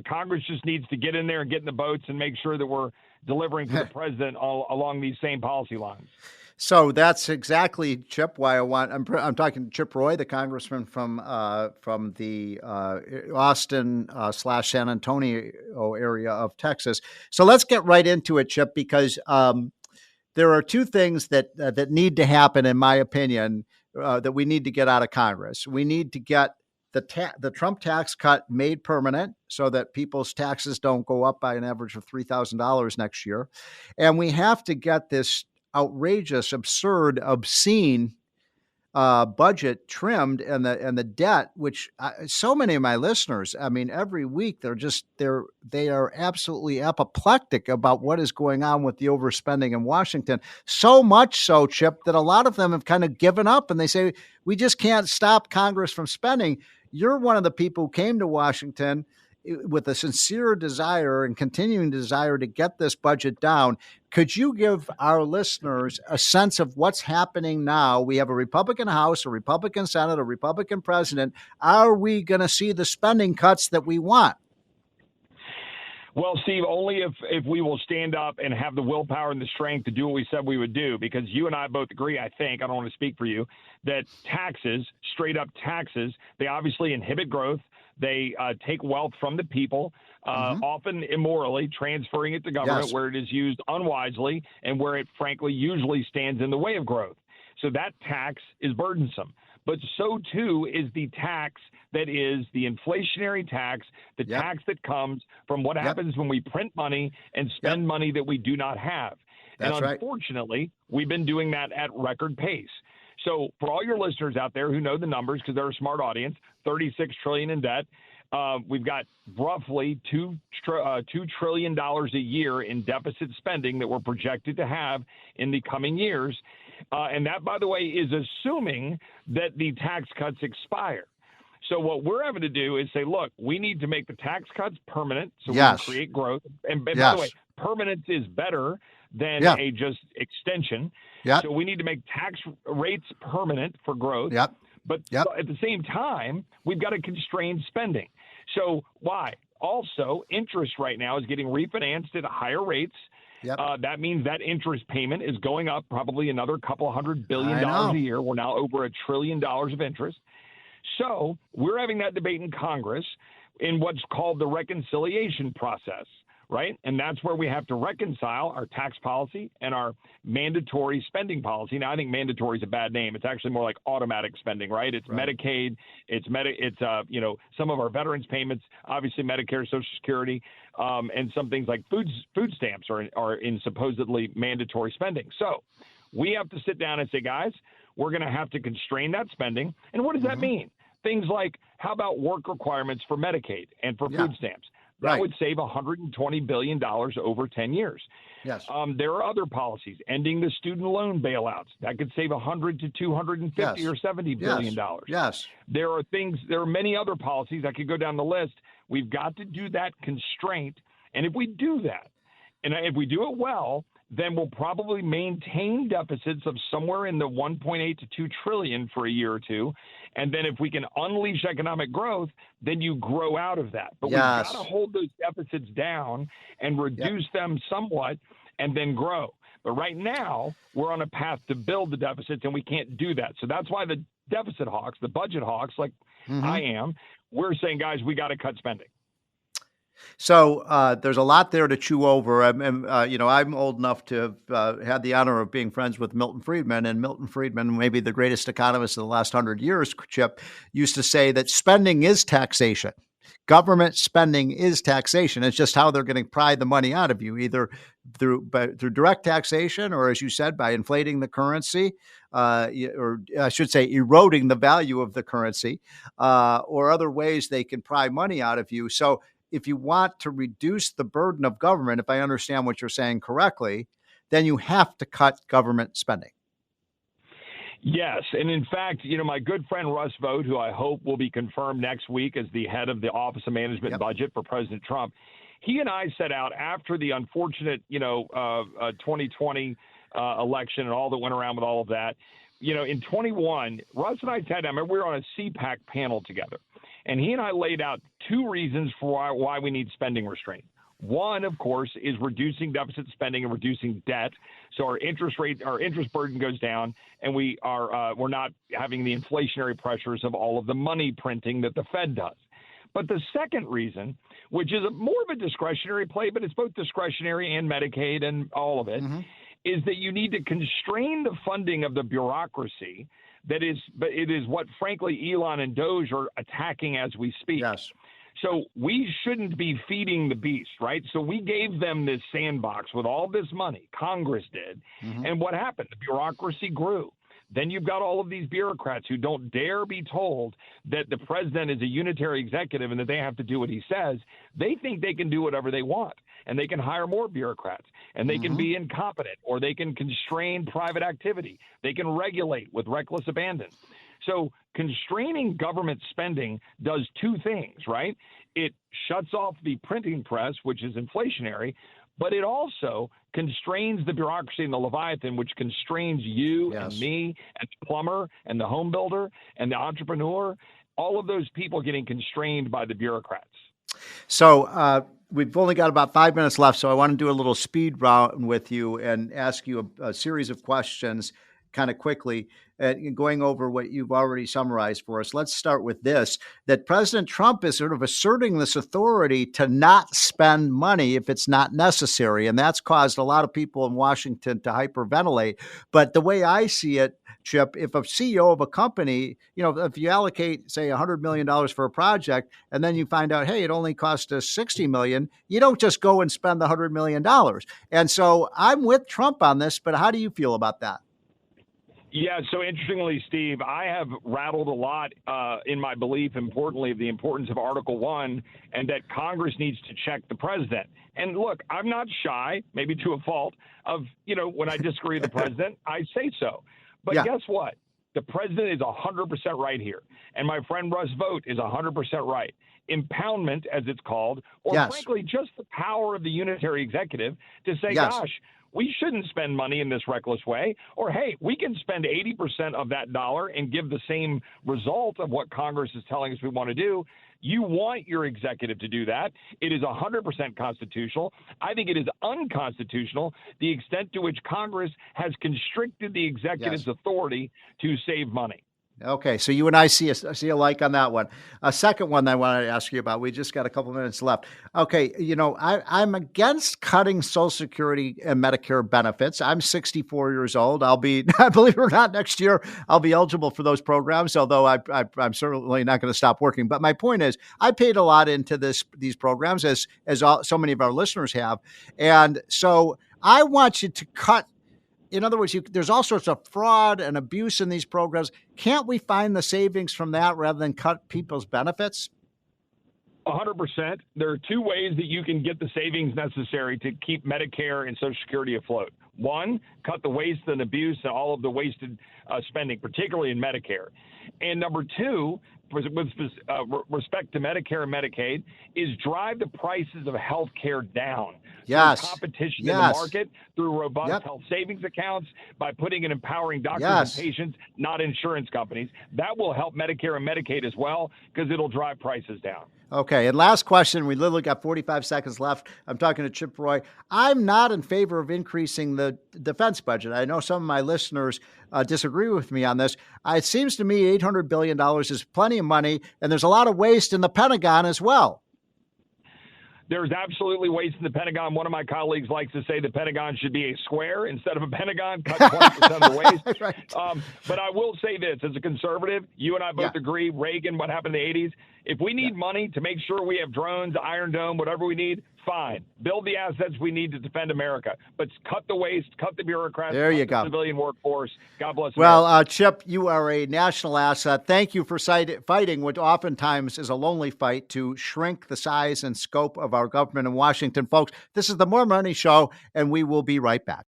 Congress just needs to get in there and get in the boats and make sure that we're delivering to the president along these same policy lines. So that's exactly, Chip, why I'm talking to Chip Roy, the congressman from the Austin / San Antonio area of Texas. So let's get right into it, Chip, because there are two things that need to happen, in my opinion, that we need to get out of Congress. We need to get the Trump tax cut made permanent so that people's taxes don't go up by an average of $3,000 next year. And we have to get this outrageous, absurd, obscene budget trimmed, and the debt, which so many of my listeners, I mean, every week they are absolutely apoplectic about what is going on with the overspending in Washington. So much so, Chip, that a lot of them have kind of given up, and they say we just can't stop Congress from spending. You're one of the people who came to Washington with a sincere desire and continuing desire to get this budget down. Could you give our listeners a sense of what's happening now? We have a Republican House, a Republican Senate, a Republican president. Are we going to see the spending cuts that we want? Well, Steve, only if we will stand up and have the willpower and the strength to do what we said we would do, because you and I both agree, I think, I don't want to speak for you, that taxes, straight up taxes, they obviously inhibit growth. They take wealth from the people, often immorally, transferring it to government where it is used unwisely and where it, frankly, usually stands in the way of growth. So that tax is burdensome. But so, too, is the tax that is the inflationary tax, the tax that comes from what happens when we print money and spend money that we do not have. That's and unfortunately, we've been doing that at record pace. So for all your listeners out there who know the numbers, because they're a smart audience, $36 trillion in debt. We've got roughly $2 trillion a year in deficit spending that we're projected to have in the coming years. And that, by the way, is assuming that the tax cuts expire. So what we're having to do is say, look, we need to make the tax cuts permanent so we can create growth. And by the way, permanence is better than a just extension. So we need to make tax rates permanent for growth. But at the same time, we've got to constrain spending. So why? Also, interest right now is getting refinanced at higher rates. That means that interest payment is going up probably another couple $100 billion a year. We're now over $1 trillion of interest. So we're having that debate in Congress in what's called the reconciliation process, right? And that's where we have to reconcile our tax policy and our mandatory spending policy. Now, I think mandatory is a bad name. It's actually more like automatic spending, right? It's Medicaid, it's some of our veterans payments, obviously Medicare, Social Security, and some things like food stamps are in supposedly mandatory spending. So we have to sit down and say, guys, we're going to have to constrain that spending. And what does that mean? Things like, how about work requirements for Medicaid and for food stamps? That would save $120 billion over 10 years. There are other policies, ending the student loan bailouts. That could save $100 to $250 or $70 billion. There are many other policies. I could go down the list. We've got to do that constraint. And if we do that, and if we do it well, then we'll probably maintain deficits of somewhere in the 1.8 to 2 trillion for a year or two. And then if we can unleash economic growth, then you grow out of that. But we've got to hold those deficits down and reduce them somewhat and then grow. But right now, we're on a path to build the deficits, and we can't do that. So that's why the deficit hawks, the budget hawks, like I am, we're saying, guys, we got to cut spending. So there's a lot there to chew over. I'm old enough to have had the honor of being friends with Milton Friedman, and Milton Friedman, maybe the greatest economist of the last 100 years, Chip, used to say that spending is taxation. Government spending is taxation. It's just how they're going to pry the money out of you, either through direct taxation or, as you said, by inflating the currency, or I should say eroding the value of the currency, or other ways they can pry money out of you. So if you want to reduce the burden of government, if I understand what you're saying correctly, then you have to cut government spending. Yes. And in fact, my good friend Russ Vought, who I hope will be confirmed next week as the head of the Office of Management and Budget for President Trump, he and I set out after the unfortunate, 2020 election and all that went around with all of that. In 21, Russ and I sat down, we were on a CPAC panel together. And he and I laid out two reasons for why we need spending restraint. One, of course, is reducing deficit spending and reducing debt, so our interest burden goes down, and we're not having the inflationary pressures of all of the money printing that the Fed does. But the second reason, which is more of a discretionary play, but it's both discretionary and Medicaid and all of it, is that you need to constrain the funding of the bureaucracy. But it is what, frankly, Elon and Doge are attacking as we speak. So we shouldn't be feeding the beast, right? So we gave them this sandbox with all this money. Congress did. And what happened? The bureaucracy grew. Then you've got all of these bureaucrats who don't dare be told that the president is a unitary executive and that they have to do what he says. They think they can do whatever they want, and they can hire more bureaucrats, and they can be incompetent, or they can constrain private activity. They can regulate with reckless abandon. So constraining government spending does two things, right? It shuts off the printing press, which is inflationary, but it also constrains the bureaucracy and the Leviathan, which constrains you and me and the plumber and the home builder and the entrepreneur, all of those people getting constrained by the bureaucrats. So we've only got about 5 minutes left, so I want to do a little speed round with you and ask you a series of questions kind of quickly, going over what you've already summarized for us. Let's start with this, that President Trump is sort of asserting this authority to not spend money if it's not necessary. And that's caused a lot of people in Washington to hyperventilate. But the way I see it, Chip, if a CEO of a company, if you allocate, say, $100 million for a project, and then you find out, hey, it only cost us $60 million, you don't just go and spend the $100 million. And so I'm with Trump on this, but how do you feel about that? Yeah, so interestingly, Steve, I have rattled a lot in my belief, importantly, of the importance of Article 1 and that Congress needs to check the president. And look, I'm not shy, maybe to a fault, of, when I disagree with the president, I say so. But guess what? The president is 100% right here. And my friend Russ Vought is 100% right. Impoundment, as it's called, or frankly, just the power of the unitary executive to say, gosh, we shouldn't spend money in this reckless way. Or, hey, we can spend 80% of that dollar and give the same result of what Congress is telling us we want to do. You want your executive to do that. It is 100% constitutional. I think it is unconstitutional the extent to which Congress has constricted the executive's authority to save money. Okay, so you and I see alike on that one. A second one that I wanted to ask you about. We just got a couple minutes left. Okay, I'm against cutting Social Security and Medicare benefits. I'm 64 years old. I'll be, believe it or not, next year I'll be eligible for those programs. Although I'm certainly not going to stop working. But my point is, I paid a lot into these programs, as so many of our listeners have, and so I want you to cut. In other words, there's all sorts of fraud and abuse in these programs. Can't we find the savings from that rather than cut people's benefits? 100%. There are two ways that you can get the savings necessary to keep Medicare and Social Security afloat. One, cut the waste and abuse and all of the wasted spending, particularly in Medicare. And number two, with respect to Medicare and Medicaid, is drive the prices of health care down. Yes. Through competition in the market, through robust health savings accounts, by putting and empowering doctors and patients, not insurance companies. That will help Medicare and Medicaid as well, because it'll drive prices down. Okay, and last question. We literally got 45 seconds left. I'm talking to Chip Roy. I'm not in favor of increasing the defense budget. I know some of my listeners disagree with me on this. It seems to me $800 billion is plenty of money, and there's a lot of waste in the Pentagon as well. There's absolutely waste in the Pentagon. One of my colleagues likes to say the Pentagon should be a square instead of a pentagon, cut 20% of the waste. Right. But I will say this, as a conservative, you and I both agree, Reagan, what happened in the 80s, if we need money to make sure we have drones, Iron Dome, whatever we need, fine. Build the assets we need to defend America. But cut the waste, cut the bureaucrats, there you go. The civilian workforce. God bless Well, Chip, you are a national asset. Thank you for fighting what oftentimes is a lonely fight to shrink the size and scope of our government in Washington. Folks, this is the More Money Show, and we will be right back.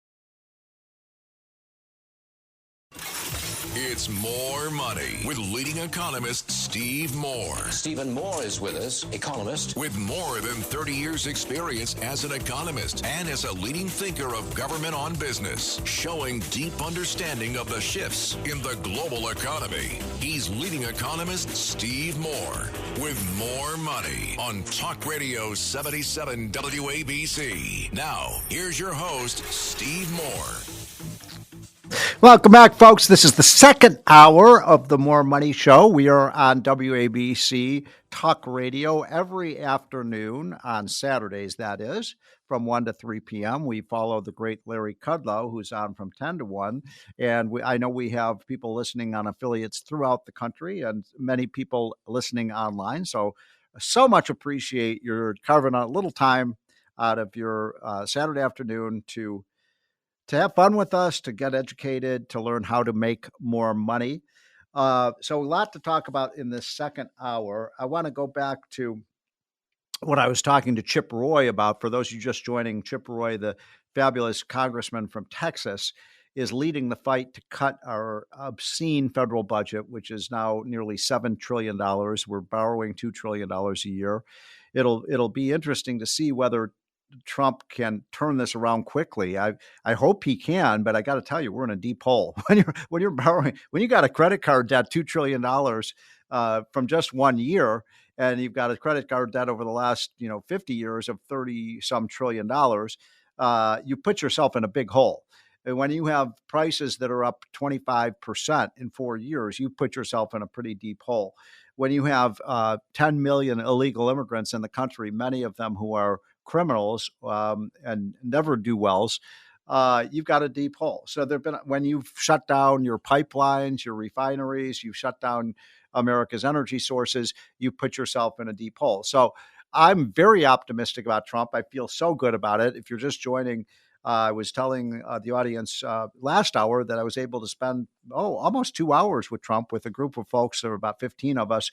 It's More Money with leading economist Steve Moore. Stephen Moore is with us, economist. With more than 30 years experience as an economist and as a leading thinker of government on business, showing deep understanding of the shifts in the global economy. He's leading economist Steve Moore with More Money on Talk Radio 77 WABC. Now, here's your host, Steve Moore. Welcome back, folks. This is the second hour of the More Money Show. We are on WABC Talk Radio every afternoon on Saturdays, that is, from 1 to 3 p.m. We follow the great Larry Kudlow, who's on from 10 to 1. And I know we have people listening on affiliates throughout the country and many people listening online. So much appreciate your carving a little time out of your Saturday afternoon to have fun with us, to get educated, to learn how to make more money. So a lot to talk about in this second hour. I want to go back to what I was talking to Chip Roy about. For those of you just joining, Chip Roy, the fabulous congressman from Texas, is leading the fight to cut our obscene federal budget, which is now nearly $7 trillion. We're borrowing $2 trillion a year. It'll be interesting to see whether Trump can turn this around quickly. I hope he can, but I got to tell you, we're in a deep hole. When you're borrowing, when you got a credit card debt, $2 trillion from just 1 year, and you've got a credit card debt over the last 50 years of $30-some trillion, you put yourself in a big hole. And when you have prices that are up 25% in 4 years, you put yourself in a pretty deep hole. When you have 10 million illegal immigrants in the country, many of them who are criminals and never do wells, you've got a deep hole. So when you've shut down your pipelines, your refineries, you've shut down America's energy sources, you put yourself in a deep hole. So I'm very optimistic about Trump. I feel so good about it. If you're just joining, I was telling the audience last hour that I was able to spend almost 2 hours with Trump with a group of folks. There were about 15 of us.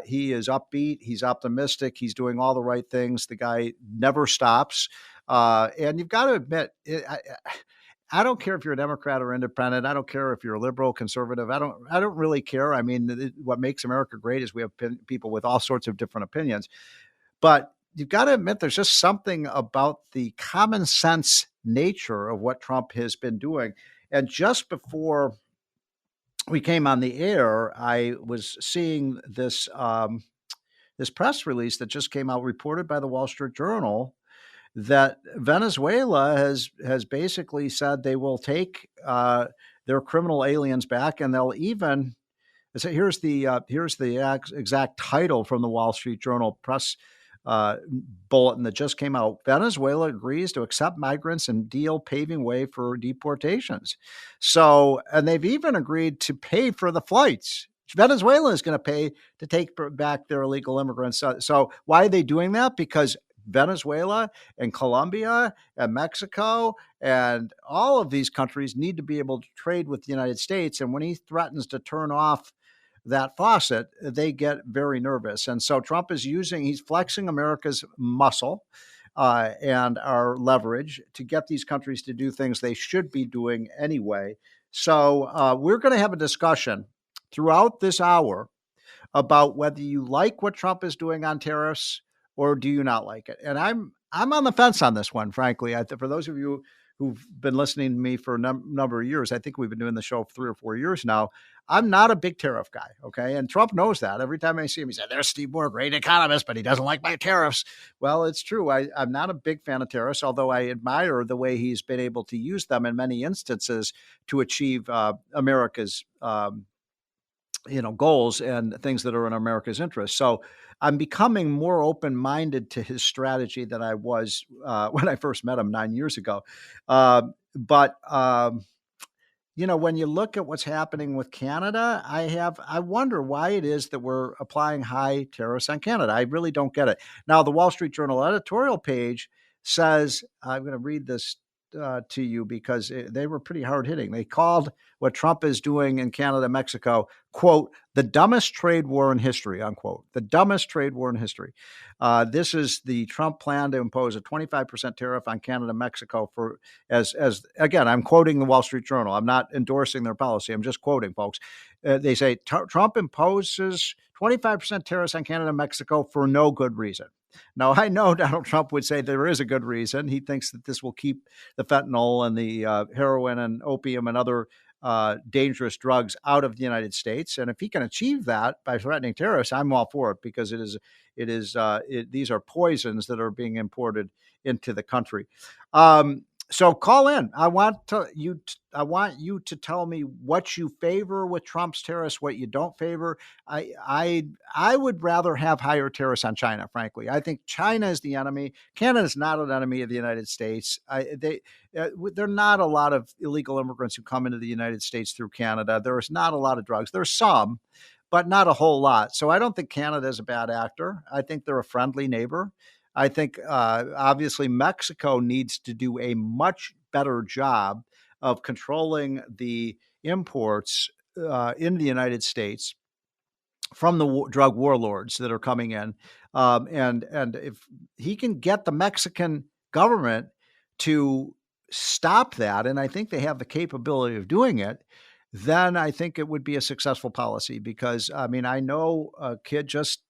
He is upbeat. He's optimistic. He's doing all the right things. The guy never stops. And you've got to admit, I don't care if you're a Democrat or independent. I don't care if you're a liberal, conservative. I don't really care. I mean, what makes America great is we have people with all sorts of different opinions. But you've got to admit there's just something about the common sense nature of what Trump has been doing. And just before we came on the air, I was seeing this this press release that just came out, reported by the Wall Street Journal, that Venezuela has basically said they will take their criminal aliens back, and they'll even. So here's the exact title from the Wall Street Journal press bulletin that just came out. Venezuela agrees to accept migrants and deal paving way for deportations. So, and they've even agreed to pay for the flights. Venezuela is going to pay to take back their illegal immigrants. So why are they doing that? Because Venezuela and Colombia and Mexico and all of these countries need to be able to trade with the United States. And when he threatens to turn off that faucet, they get very nervous. And so Trump he's flexing America's muscle and our leverage to get these countries to do things they should be doing anyway. So we're going to have a discussion throughout this hour about whether you like what Trump is doing on tariffs or do you not like it. And I'm on the fence on this one, frankly. For those of you who've been listening to me for a number of years, I think we've been doing the show for 3 or 4 years now, I'm not a big tariff guy, okay? And Trump knows that. Every time I see him, he said, there's Steve Moore, great economist, but he doesn't like my tariffs. Well, it's true. I'm not a big fan of tariffs, although I admire the way he's been able to use them in many instances to achieve America's goals and things that are in America's interest. So I'm becoming more open-minded to his strategy than I was when I first met him 9 years ago. But when you look at what's happening with Canada, I wonder why it is that we're applying high tariffs on Canada. I really don't get it. Now, the Wall Street Journal editorial page says, I'm going to read this to you because they were pretty hard hitting. They called what Trump is doing in Canada, Mexico, quote, the dumbest trade war in history, unquote, the dumbest trade war in history. This is the Trump plan to impose a 25% tariff on Canada, Mexico as again, I'm quoting the Wall Street Journal. I'm not endorsing their policy. I'm just quoting, folks. They say Trump imposes 25% tariffs on Canada, Mexico for no good reason. Now, I know Donald Trump would say there is a good reason. He thinks that this will keep the fentanyl and the heroin and opium and other dangerous drugs out of the United States. And if he can achieve that by threatening tariffs, I'm all for it because these are poisons that are being imported into the country. So call in. I want you to tell me what you favor with Trump's tariffs, what you don't favor. I would rather have higher tariffs on China, frankly. I think China is the enemy. Canada is not an enemy of the United States. There are not a lot of illegal immigrants who come into the United States through Canada. There is not a lot of drugs. There's some, but not a whole lot. So I don't think Canada is a bad actor. I think they're a friendly neighbor. I think obviously Mexico needs to do a much better job of controlling the imports in the United States from the drug warlords that are coming in. And if he can get the Mexican government to stop that, and I think they have the capability of doing it, then I think it would be a successful policy. Because, I mean, I know a kid just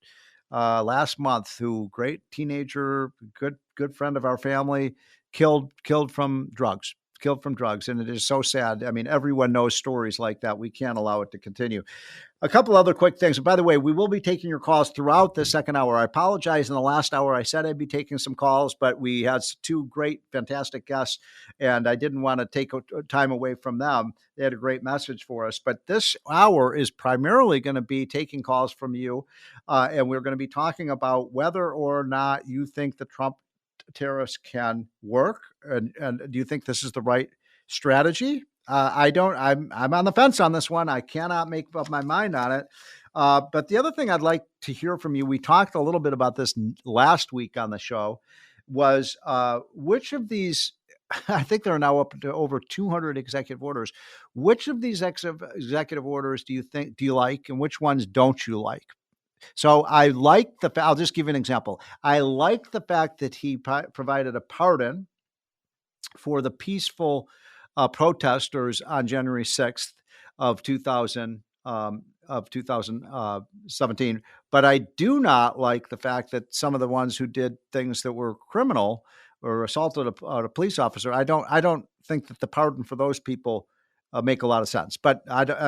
last month who, great teenager, good friend of our family, killed from drugs. And it is so sad. I mean, everyone knows stories like that. We can't allow it to continue. A couple other quick things. By the way, we will be taking your calls throughout the second hour. I apologize. In the last hour, I said I'd be taking some calls, but we had two great, fantastic guests, and I didn't want to take time away from them. They had a great message for us. But this hour is primarily going to be taking calls from you, and we're going to be talking about whether or not you think the Trump tariffs can work, and do you think this is the right strategy? I'm on the fence on this one. I cannot make up my mind on it. But the other thing I'd like to hear from you, we talked a little bit about this last week on the show, was which of these I think they're now up to over 200 executive orders. Which of these executive orders do you like, and which ones don't you like? So I like I'll just give you an example. I like the fact that he provided a pardon for the peaceful protesters on January 6th of 2017. But I do not like the fact that some of the ones who did things that were criminal or assaulted a police officer, I don't think that the pardon for those people make a lot of sense. But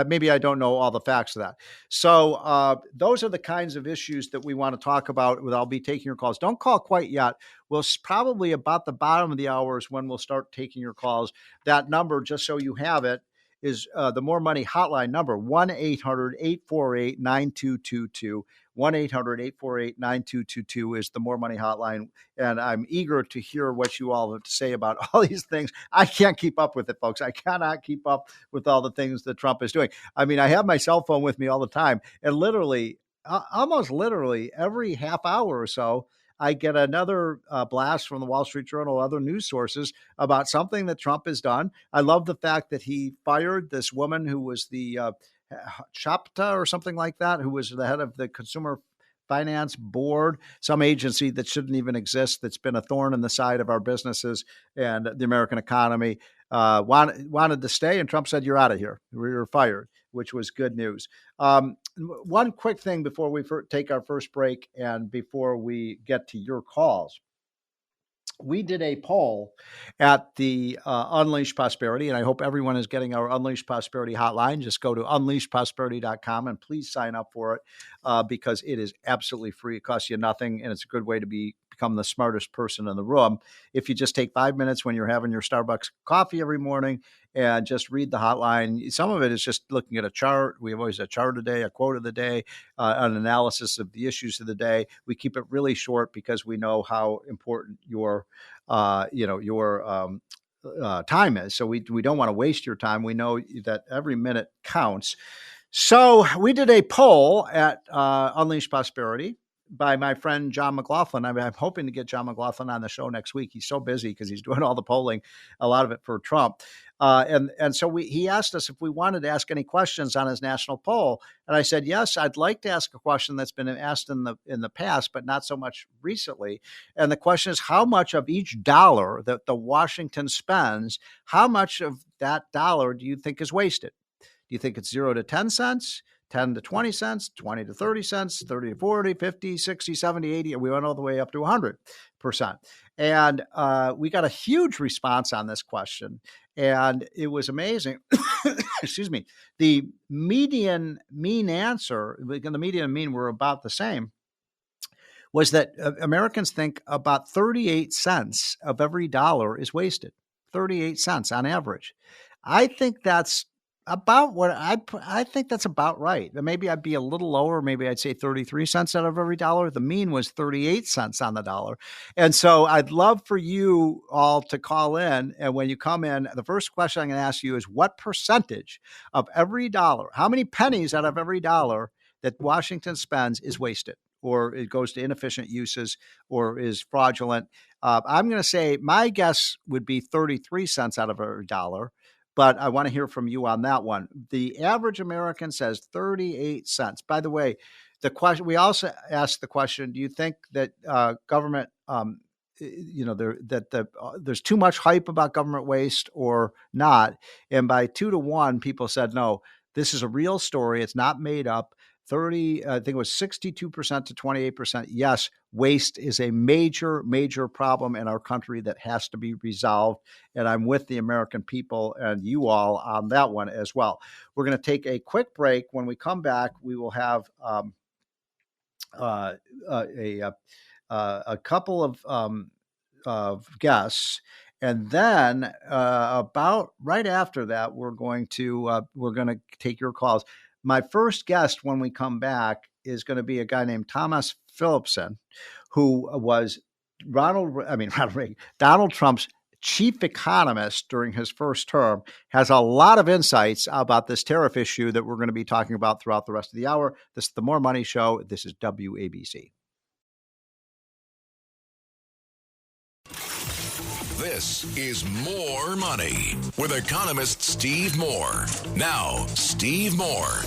maybe I don't know all the facts of that. So those are the kinds of issues that we want to talk about. I'll be taking your calls. Don't call quite yet. We'll probably about the bottom of the hour is when we'll start taking your calls. That number, just so you have it, is the More Money hotline number, 1-800-848-9222. 1-800-848-9222 is the More Money hotline. And I'm eager to hear what you all have to say about all these things. I can't keep up with it, folks. I cannot keep up with all the things that Trump is doing. I mean, I have my cell phone with me all the time, and almost literally every half hour or so, I get another blast from the Wall Street Journal, other news sources about something that Trump has done. I love the fact that he fired this woman who was the Chapta or something like that, who was the head of the Consumer Finance Board, some agency that shouldn't even exist, that's been a thorn in the side of our businesses and the American economy, wanted to stay. And Trump said, "You're out of here. You're fired," which was good news. One quick thing before we take our first break and before we get to your calls. We did a poll at the Unleash Prosperity, and I hope everyone is getting our Unleash Prosperity hotline. Just go to unleashprosperity.com and please sign up for it because it is absolutely free. It costs you nothing, and it's a good way to become the smartest person in the room. If you just take 5 minutes when you're having your Starbucks coffee every morning and just read the hotline. Some of it is just looking at a chart. We have always a chart a day, a quote of the day, an analysis of the issues of the day. We keep it really short because we know how important your time is. So we don't want to waste your time. We know that every minute counts. So we did a poll at Unleash Prosperity by my friend John McLaughlin. I'm hoping to get John McLaughlin on the show next week. He's so busy because he's doing all the polling, a lot of it for Trump. And so he asked us if we wanted to ask any questions on his national poll. And I said, yes, I'd like to ask a question that's been asked in the past, but not so much recently. And the question is, how much of each dollar that the Washington spends, how much of that dollar do you think is wasted? Do you think it's 0 to 10 cents? 10 to 20 cents, 20 to 30 cents, 30 to 40, 50, 60, 70, 80, and we went all the way up to 100%. And we got a huge response on this question, and it was amazing. Excuse me. The median mean answer, the median and mean were about the same, was that Americans think about 38 cents of every dollar is wasted. 38 cents on average. I think that's about what I think that's about right. Maybe I'd be a little lower. Maybe I'd say 33 cents out of every dollar. The mean was 38 cents on the dollar. And so I'd love for you all to call in. And when you come in, the first question I'm going to ask you is, what percentage of every dollar, how many pennies out of every dollar that Washington spends is wasted, or it goes to inefficient uses, or is fraudulent? I'm going to say my guess would be 33 cents out of every dollar. But I want to hear from you on that one. The average American says 38 cents. By the way, the question, we also asked the question, do you think that government, there's too much hype about government waste or not? And by 2 to 1, people said, no, this is a real story. It's not made up. I think it was 62% to 28%. Yes, waste is a major, major problem in our country that has to be resolved. And I'm with the American people and you all on that one as well. We're going to take a quick break. When we come back, we will have a couple of guests. And then about right after that, we're going to take your calls. My first guest when we come back is going to be a guy named Thomas Phillipson, who was Donald Trump's chief economist during his first term, has a lot of insights about this tariff issue that we're going to be talking about throughout the rest of the hour. This is the More Money Show. This is WABC. This is More Money with economist Steve Moore. Now, Steve Moore.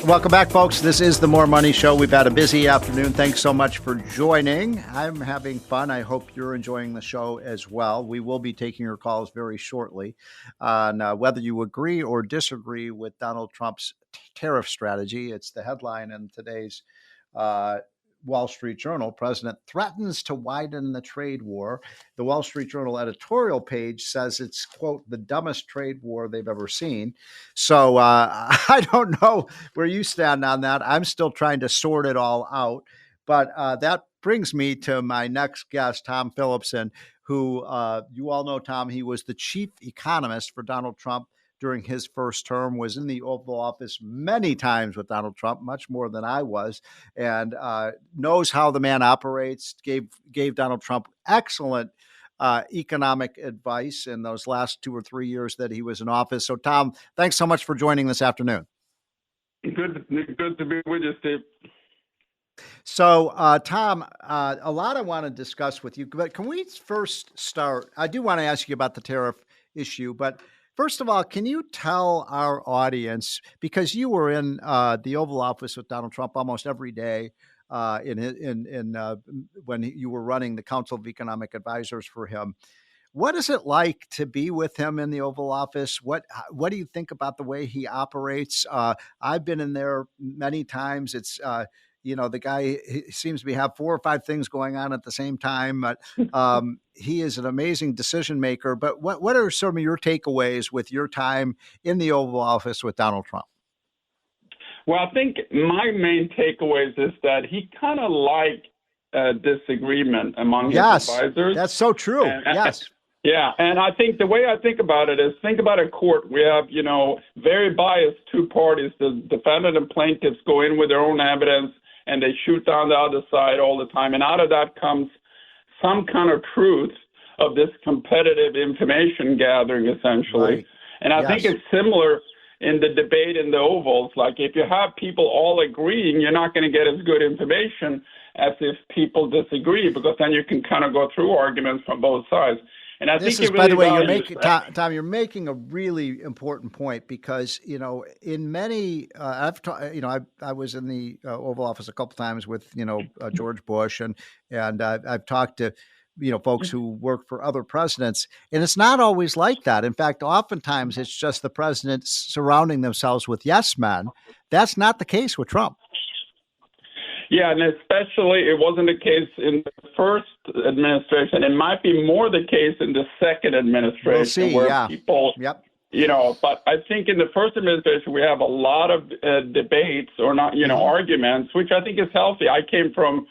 Welcome back, folks. This is the More Money Show. We've had a busy afternoon. Thanks so much for joining. I'm having fun. I hope you're enjoying the show as well. We will be taking your calls very shortly on whether you agree or disagree with Donald Trump's tariff strategy. It's the headline in today's Wall Street Journal. President threatens to widen the trade war. The Wall Street Journal editorial page says it's, quote, the dumbest trade war they've ever seen. So I don't know where you stand on that. I'm still trying to sort it all out. But that brings me to my next guest, Tom Philipson, who you all know, Tom. He was the chief economist for Donald Trump during his first term, was in the Oval Office many times with Donald Trump, much more than I was, and knows how the man operates, gave Donald Trump excellent economic advice in those last 2 or 3 years that he was in office. So, Tom, thanks so much for joining this afternoon. Good to be with you, Steve. So, Tom, a lot I want to discuss with you, but can we first start? I do want to ask you about the tariff issue, but first of all, can you tell our audience, because you were in the Oval Office with Donald Trump almost every day when you were running the Council of Economic Advisors for him, what is it like to be with him in the Oval Office? What do you think about the way he operates? I've been in there many times. It's the guy seems to have 4 or 5 things going on at the same time, but he is an amazing decision maker. But what are some of your takeaways with your time in the Oval Office with Donald Trump? Well, I think my main takeaways is that he kind of liked disagreement among his advisors. That's so true. Yes. Yeah, and I think the way I think about it is, think about a court. We have, very biased two parties. The defendant and plaintiffs go in with their own evidence, and they shoot down the other side all the time. And out of that comes some kind of truth of this competitive information gathering, essentially. Right. And I think it's similar in the debate in the Ovals. Like, if you have people all agreeing, you're not going to get as good information as if people disagree, because then you can kind of go through arguments from both sides. And I think, by the way, Tom, you're making a really important point, because in many, I was in the Oval Office a couple times with George Bush, and I've talked to folks who work for other presidents, and it's not always like that. In fact, oftentimes it's just the presidents surrounding themselves with yes men. That's not the case with Trump. Yeah, and especially it wasn't the case in the first administration. It might be more the case in the second administration. We'll see, where people, but I think in the first administration we have a lot of debates or not, arguments, which I think is healthy. I came from,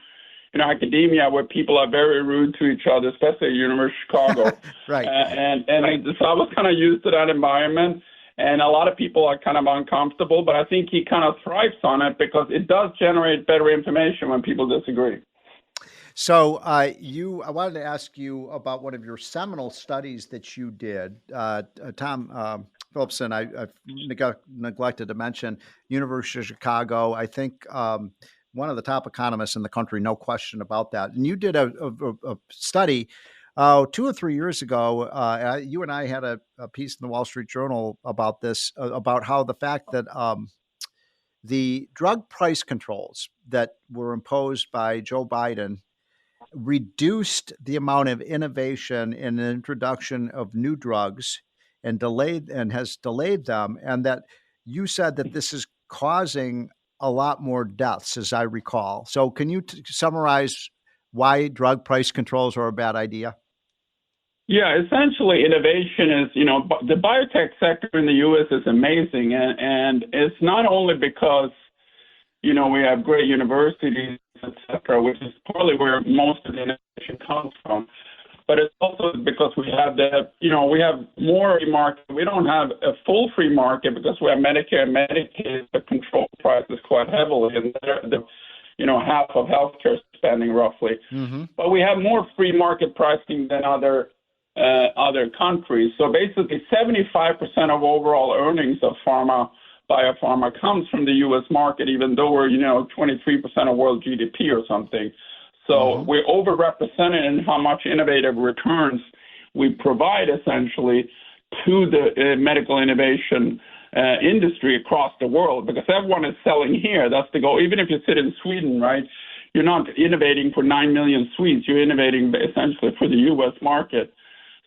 academia where people are very rude to each other, especially at University of Chicago. Right. So I was kind of used to that environment. And a lot of people are kind of uncomfortable, but I think he kind of thrives on it because it does generate better information when people disagree. So I wanted to ask you about one of your seminal studies that you did, Tom Philipson. I neglected to mention University of Chicago. I think one of the top economists in the country, no question about that. And you did a study 2 or 3 years ago. You and I had a piece in the Wall Street Journal about this, about how the fact that the drug price controls that were imposed by Joe Biden reduced the amount of innovation in the introduction of new drugs and has delayed them. And that you said that this is causing a lot more deaths, as I recall. So can you summarize why drug price controls are a bad idea? Yeah, essentially innovation is, the biotech sector in the U.S. is amazing. And it's not only because, we have great universities, et cetera, which is probably where most of the innovation comes from. But it's also because we have we have more free market. We don't have a full free market because we have Medicare and Medicaid that control prices quite heavily. And they're half of healthcare spending roughly. Mm-hmm. But we have more free market pricing than other countries. So basically 75% of overall earnings of biopharma comes from the U.S. market, even though we're, 23% of world GDP or something. So we're overrepresented in how much innovative returns we provide essentially to the medical innovation industry across the world, because everyone is selling here. That's the goal. Even if you sit in Sweden, right, you're not innovating for 9 million Swedes. You're innovating essentially for the U.S. market.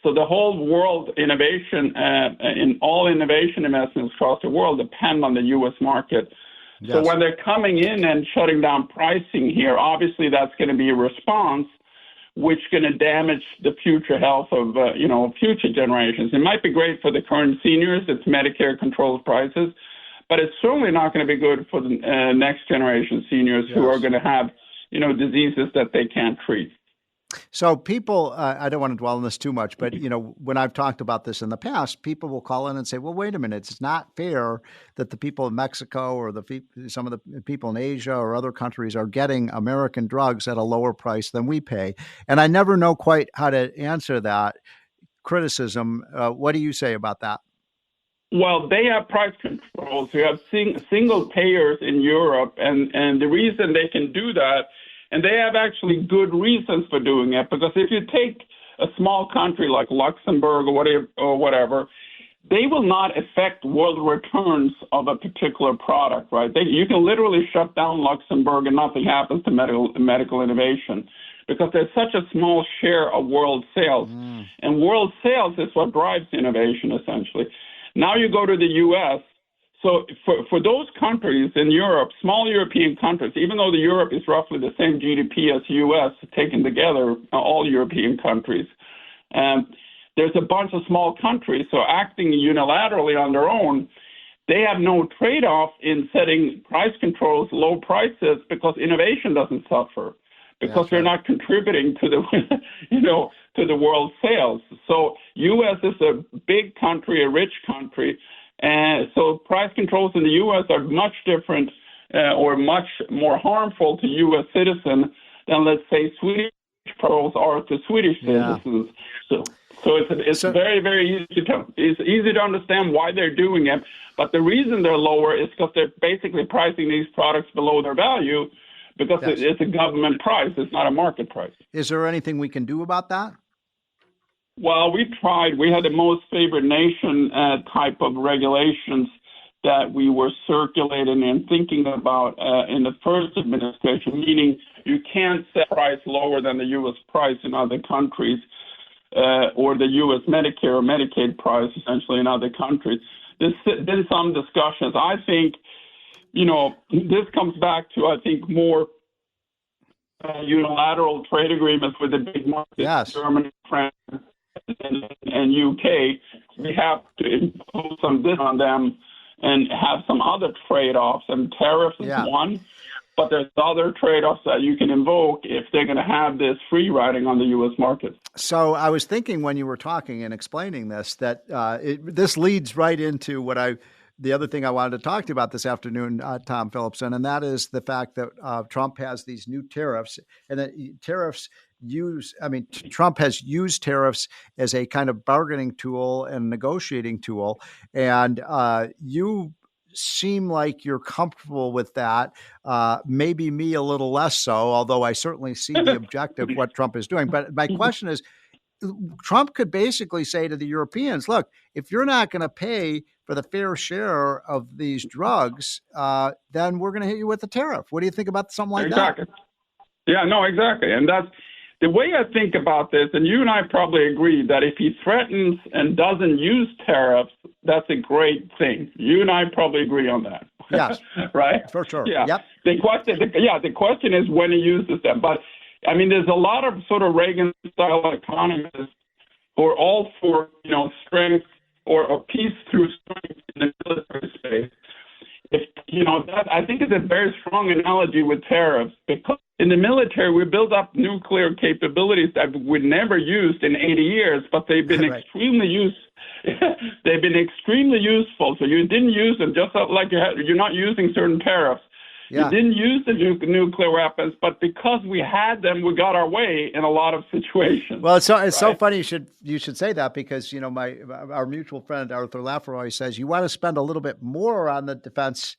So the whole world innovation, in all innovation investments across the world depend on the U.S. market. Yes. So when they're coming in and shutting down pricing here, obviously that's going to be a response which is going to damage the future health of, future generations. It might be great for the current seniors. It's Medicare controlled prices, but it's certainly not going to be good for the next generation seniors who are going to have, diseases that they can't treat. So people, I don't want to dwell on this too much, but, when I've talked about this in the past, people will call in and say, well, wait a minute, it's not fair that the people in Mexico or some of the people in Asia or other countries are getting American drugs at a lower price than we pay. And I never know quite how to answer that criticism. What do you say about that? Well, they have price controls. You have single payers in Europe, and the reason they can do that, and they have actually good reasons for doing it, because if you take a small country like Luxembourg or whatever, they will not affect world returns of a particular product, right? You can literally shut down Luxembourg and nothing happens to medical innovation, because there's such a small share of world sales. And world sales is what drives innovation, essentially. Now you go to the U.S., so for those countries in Europe, small European countries, even though the Europe is roughly the same GDP as the U.S. taken together, all European countries, there's a bunch of small countries, so acting unilaterally on their own, they have no trade-off in setting price controls, low prices, because innovation doesn't suffer, because they're not contributing to the, to the world sales. So U.S. is a big country, a rich country. And so price controls in the U.S. are much different or much more harmful to U.S. citizens than, let's say, Swedish controls are to Swedish citizens. So it's very, very easy to understand why they're doing it. But the reason they're lower is because they're basically pricing these products below their value, because it's a government price. It's not a market price. Is there anything we can do about that? Well, we tried. We had the most favored nation type of regulations that we were circulating and thinking about in the first administration, meaning you can't set price lower than the U.S. price in other countries or the U.S. Medicare or Medicaid price, essentially, in other countries. There's been some discussions. I think, this comes back to, more unilateral trade agreements with the big markets, Germany, France, and UK. We have to impose some this on them and have some other trade-offs. And tariffs is one, but there's other trade-offs that you can invoke if they're going to have this free riding on the U.S. market. So I was thinking when you were talking and explaining this that this leads right into the other thing I wanted to talk to you about this afternoon, Tom Philipson, and that is the fact that Trump has these new tariffs, and that Trump has used tariffs as a kind of bargaining tool and negotiating tool. And you seem like you're comfortable with that. Maybe me a little less so, although I certainly see the objective of what Trump is doing. But my question is, Trump could basically say to the Europeans, look, if you're not going to pay for the fair share of these drugs, then we're going to hit you with a tariff. What do you think about something like that? Yeah, no, exactly. And that's the way I think about this, and you and I probably agree that if he threatens and doesn't use tariffs, that's a great thing. You and I probably agree on that. Yes. Right? For sure. Yeah. Yep. The question is when he uses them. But, there's a lot of sort of Reagan-style economists who are all for, strength or peace through strength in the military space. That I think is a very strong analogy with tariffs, because in the military we build up nuclear capabilities that we never used in 80 years, but they've been extremely they've been extremely useful. So you didn't use them, just like you're not using certain tariffs. You didn't use the nuclear weapons, but because we had them, we got our way in a lot of situations. Well, it's so funny you should say that, because our mutual friend Arthur Laffer always says you want to spend a little bit more on the defense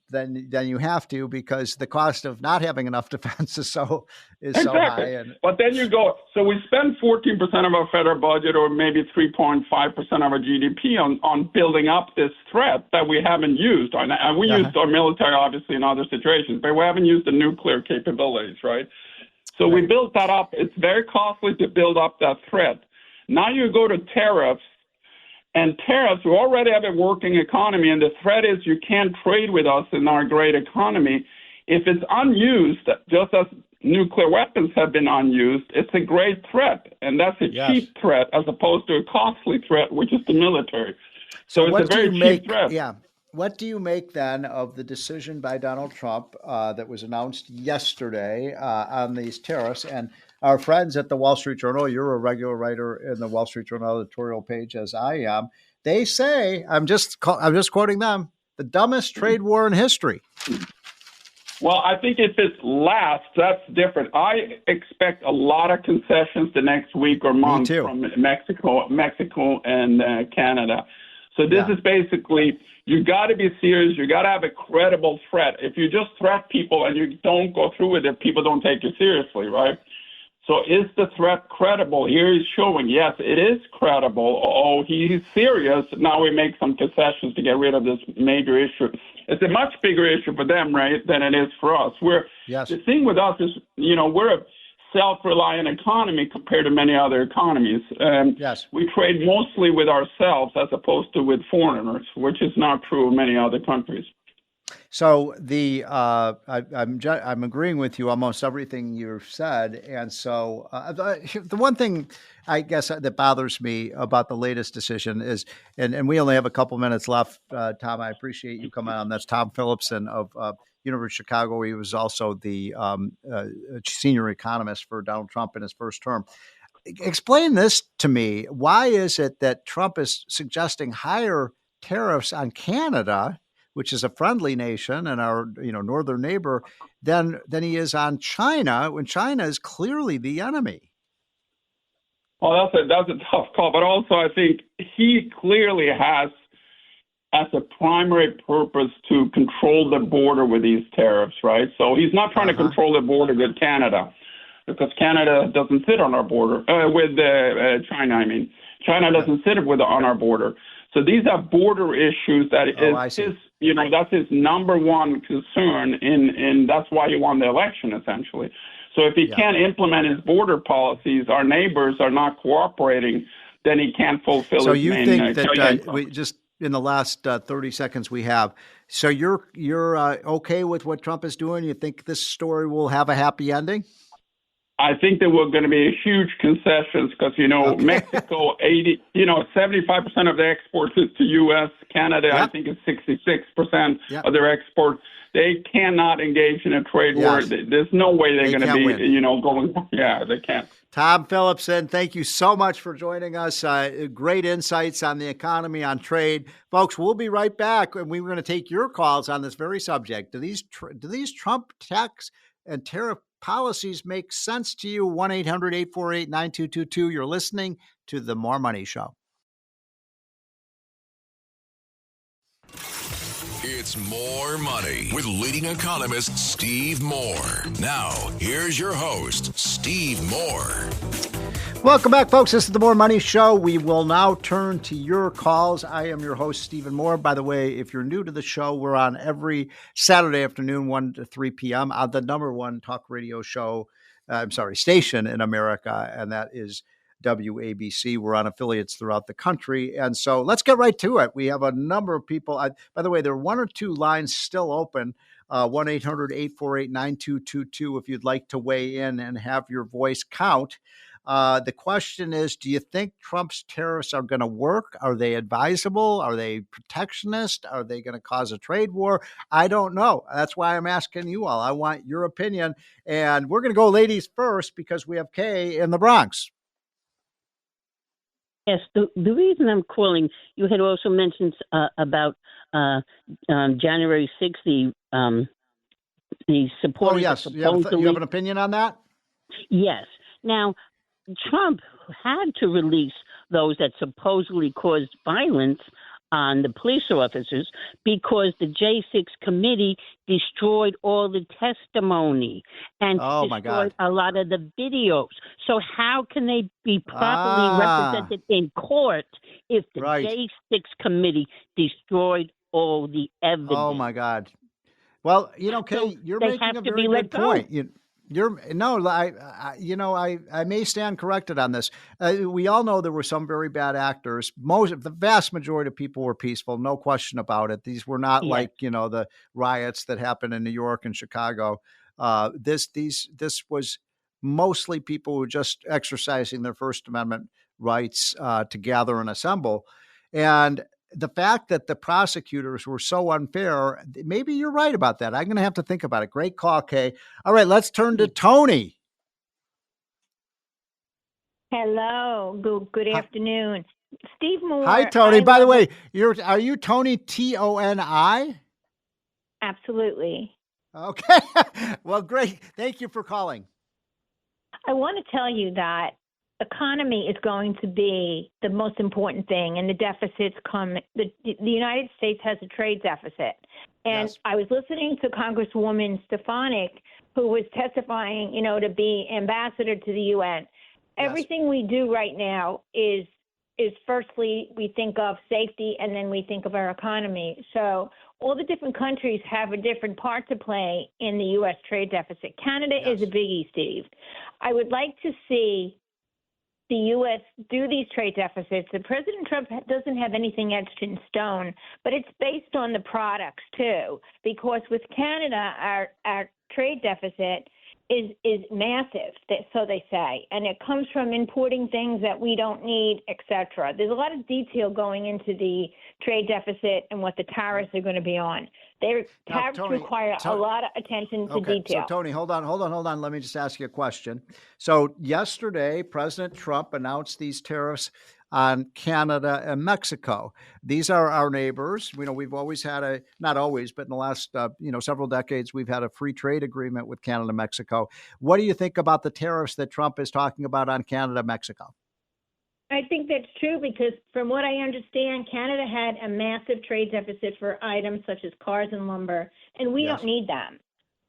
then you have to, because the cost of not having enough defense is so exactly. high. But then you go, so we spend 14% of our federal budget, or maybe 3.5% of our GDP on building up this threat that we haven't used. And we used our military, obviously, in other situations, but we haven't used the nuclear capabilities, right? So we built that up. It's very costly to build up that threat. Now you go to tariffs. And tariffs, we already have a working economy, and the threat is you can't trade with us in our great economy. If it's unused, just as nuclear weapons have been unused, it's a great threat, and that's a cheap threat as opposed to a costly threat, which is the military. So it's a very cheap threat. Yeah. What do you make then of the decision by Donald Trump that was announced yesterday on these tariffs? And our friends at the Wall Street Journal, you're a regular writer in the Wall Street Journal editorial page, as I am. They say, I'm just quoting them, the dumbest trade war in history. Well, I think if it lasts, that's different. I expect a lot of concessions the next week or month from Mexico and Canada. So this is basically, you got to be serious. You got to have a credible threat. If you just threat people and you don't go through with it, people don't take you seriously, right? So is the threat credible? Here he's showing, yes, it is credible. Oh, he's serious. Now we make some concessions to get rid of this major issue. It's a much bigger issue for them, right, than it is for us. The thing with us is, we're a self-reliant economy compared to many other economies. We trade mostly with ourselves as opposed to with foreigners, which is not true of many other countries. So I'm agreeing with you almost everything you've said, and so the one thing I guess that bothers me about the latest decision is, and we only have a couple minutes left, Tom. I appreciate you coming on. That's Tom Phillipson of University of Chicago. He was also the senior economist for Donald Trump in his first term. Explain this to me. Why is it that Trump is suggesting higher tariffs on Canada, which is a friendly nation and our northern neighbor, than he is on China, when China is clearly the enemy? Well, that's a tough call, but also I think he clearly has as a primary purpose to control the border with these tariffs, right? So he's not trying to control the border with Canada, because Canada doesn't sit on our border with China. I mean, China doesn't sit on our border. So these are border issues that is his, that's his number one concern, and that's why he won the election, essentially. So if he can't implement his border policies, our neighbors are not cooperating, then he can't fulfill his main. So you think that we just in the last 30 seconds we have, so you're okay with what Trump is doing? You think this story will have a happy ending? I think there were going to be huge concessions because, Mexico, 75% of their exports is to U.S. Canada, I think it's 66% of their exports. They cannot engage in a trade war. There's no way they're going to be, going. Yeah, they can't. Tom Phillipson, thank you so much for joining us. Great insights on the economy, on trade. Folks, we'll be right back, and we're going to take your calls on this very subject. Do these Trump tax and tariff policies make sense to you? 1-800-848-9222. You're listening to The More Money Show. It's More Money with leading economist Steve Moore. Now, here's your host, Steve Moore. Welcome back, folks. This is the More Money Show. We will now turn to your calls. I am your host, Stephen Moore. By the way, if you're new to the show, we're on every Saturday afternoon, 1 to 3 p.m. on the number one talk radio station in America, and that is WABC. We're on affiliates throughout the country. And so let's get right to it. We have a number of people. By the way, there are one or two lines still open. 1-800-848-9222 if you'd like to weigh in and have your voice count. The question is, do you think Trump's tariffs are going to work? Are they advisable? Are they protectionist? Are they going to cause a trade war? I don't know. That's why I'm asking you all. I want your opinion. And we're going to go ladies first because we have Kay in the Bronx. Yes, the reason I'm calling, you had also mentioned about January 6th, the supporters. Oh, yes. You have an opinion on that? Yes. Now, Trump had to release those that supposedly caused violence on the police officers because the J6 committee destroyed all the testimony and Oh, my destroyed God. a lot of the videos. So how can they be properly represented in court if the Right. J6 committee destroyed all the evidence? Oh, my God. Well, Kay, So you're they making have a to very be let good go. point. You're no, I may stand corrected on this. We all know there were some very bad actors. The vast majority of people were peaceful, no question about it. These were not Yes. like the riots that happened in New York and Chicago. This was mostly people who were just exercising their First Amendment rights to gather and assemble, and the fact that the prosecutors were so unfair, maybe you're right about that. I'm going to have to think about it. Great call, Kay. All right, let's turn to Tony. Hello. Good afternoon. Steve Moore. Hi, Tony. By the way, are you Tony Toni? Absolutely. Okay. Well, great. Thank you for calling. I want to tell you that economy is going to be the most important thing, and the deficits come. The United States has a trade deficit, and Yes. I was listening to Congresswoman Stefanik, who was testifying, to be ambassador to the UN. Yes. Everything we do right now is firstly we think of safety, and then we think of our economy. So all the different countries have a different part to play in the U.S. trade deficit. Canada Yes. is a biggie, Steve. I would like to see the U.S. do these trade deficits. And President Trump doesn't have anything etched in stone, but it's based on the products too. Because with Canada, our trade deficit is massive, so they say, and it comes from importing things that we don't need, etc. There's a lot of detail going into the trade deficit and what the tariffs are going to be on. Tariffs Tony, require a lot of attention to detail. So, Tony, hold on. Let me just ask you a question. So, yesterday, President Trump announced these tariffs on Canada and Mexico. These are our neighbors. We've always had not always, but in the last, several decades, we've had a free trade agreement with Canada and Mexico. What do you think about the tariffs that Trump is talking about on Canada and Mexico? I think that's true because from what I understand, Canada had a massive trade deficit for items such as cars and lumber, and we Yes. don't need them.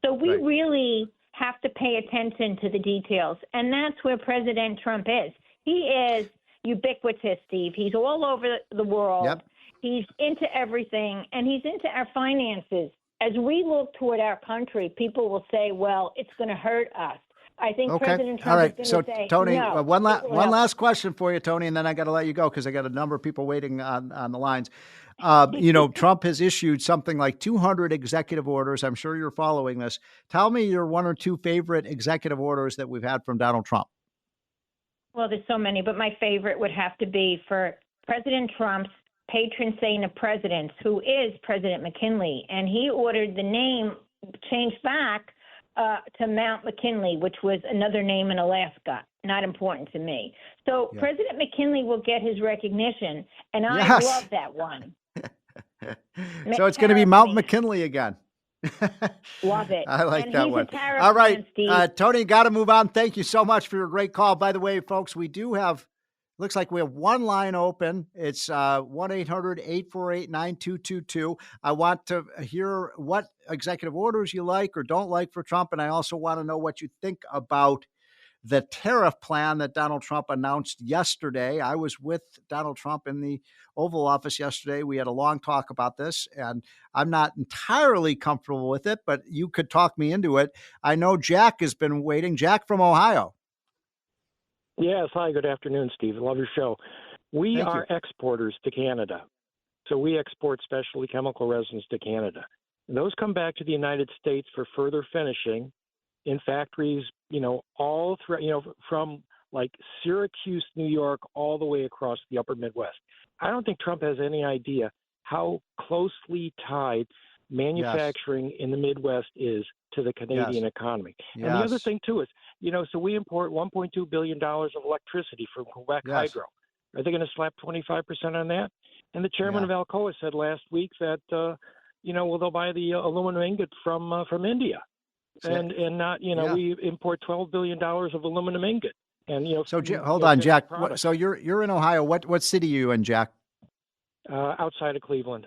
So we Right. really have to pay attention to the details, and that's where President Trump is. He is ubiquitous, Steve. He's all over the world. Yep. He's into everything, and he's into our finances. As we look toward our country, people will say, well, it's going to hurt us. I think President Trump All right. is So, going to say, Tony, no. one last question for you, Tony, and then I got to let you go because I got a number of people waiting on the lines. Trump has issued something like 200 executive orders. I'm sure you're following this. Tell me your one or two favorite executive orders that we've had from Donald Trump. Well, there's so many, but my favorite would have to be for President Trump's patron saint of presidents, who is President McKinley, and he ordered the name changed back to Mount McKinley, which was another name in Alaska. Not important to me. So Yeah. President McKinley will get his recognition, and I Yes. love that one. So it's going to be Mount McKinley again. Love it. I like And that he's one. a tariff All right, man, Steve. Tony, got to move on. Thank you so much for your great call. By the way, folks, we do have, looks like we have one line open. It's 1-800-848-9222. I want to hear what executive orders you like or don't like for Trump, and I also want to know what you think about the tariff plan that Donald Trump announced yesterday. I was with Donald Trump in the Oval Office yesterday. We had a long talk about this, and I'm not entirely comfortable with it, but you could talk me into it. I know Jack has been waiting. Jack from Ohio. Yes. Hi, good afternoon, Steve. I love your show. We Thank are exporters to Canada. So we export specialty chemical resins to Canada. And those come back to the United States for further finishing in factories, all through, from like Syracuse, New York, all the way across the upper Midwest. I don't think Trump has any idea how closely tied manufacturing in the Midwest is to the Canadian economy. Yes. And the other thing, too, is, so we import $1.2 billion of electricity from Quebec Hydro. Are they going to slap 25% on that? And the chairman of Alcoa said last week that, they'll buy the aluminum ingot from India. And not, we import $12 billion of aluminum ingot. And, so hold on, Jack. So you're in Ohio. What city are you in, Jack? outside of Cleveland.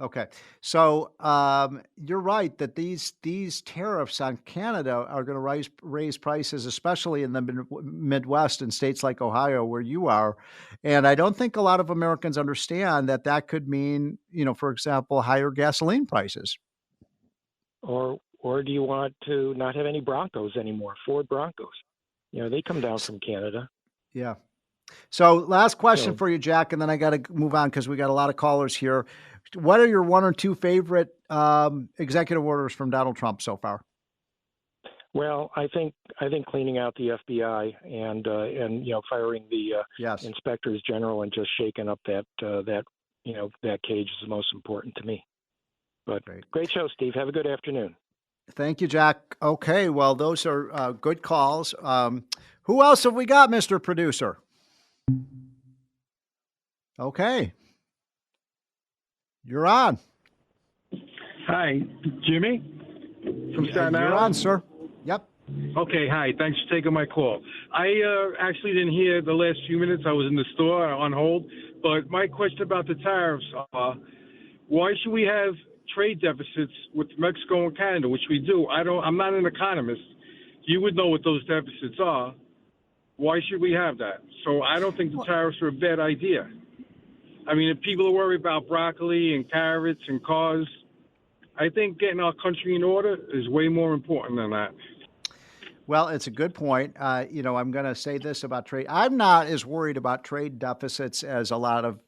Okay, so you're right that these tariffs on Canada are going to raise prices, especially in the Midwest and states like Ohio, where you are. And I don't think a lot of Americans understand that that could mean, for example, higher gasoline prices. Or do you want to not have any Broncos anymore? Ford Broncos, they come down from Canada. Yeah. So last question for you, Jack, and then I got to move on because we got a lot of callers here. What are your one or two favorite executive orders from Donald Trump so far? Well, I think cleaning out the FBI and firing the inspectors general and just shaking up that cage is the most important to me. But great show, Steve. Have a good afternoon. Thank you, Jack. Okay, well, those are good calls. Who else have we got, Mr. Producer? Okay. You're on. Hi, Jimmy from Staten Island. You're on, sir. Yep. Okay, hi. Thanks for taking my call. I actually didn't hear the last few minutes. I was in the store on hold. But my question about the tariffs are, why should we have trade deficits with Mexico and Canada, which we do? I'm not an economist. You would know what those deficits are. Why should we have that? So I don't think the tariffs are a bad idea. I mean, if people are worried about broccoli and carrots and cars, I think getting our country in order is way more important than that. Well, it's a good point. I'm going to say this about trade. I'm not as worried about trade deficits as a lot of,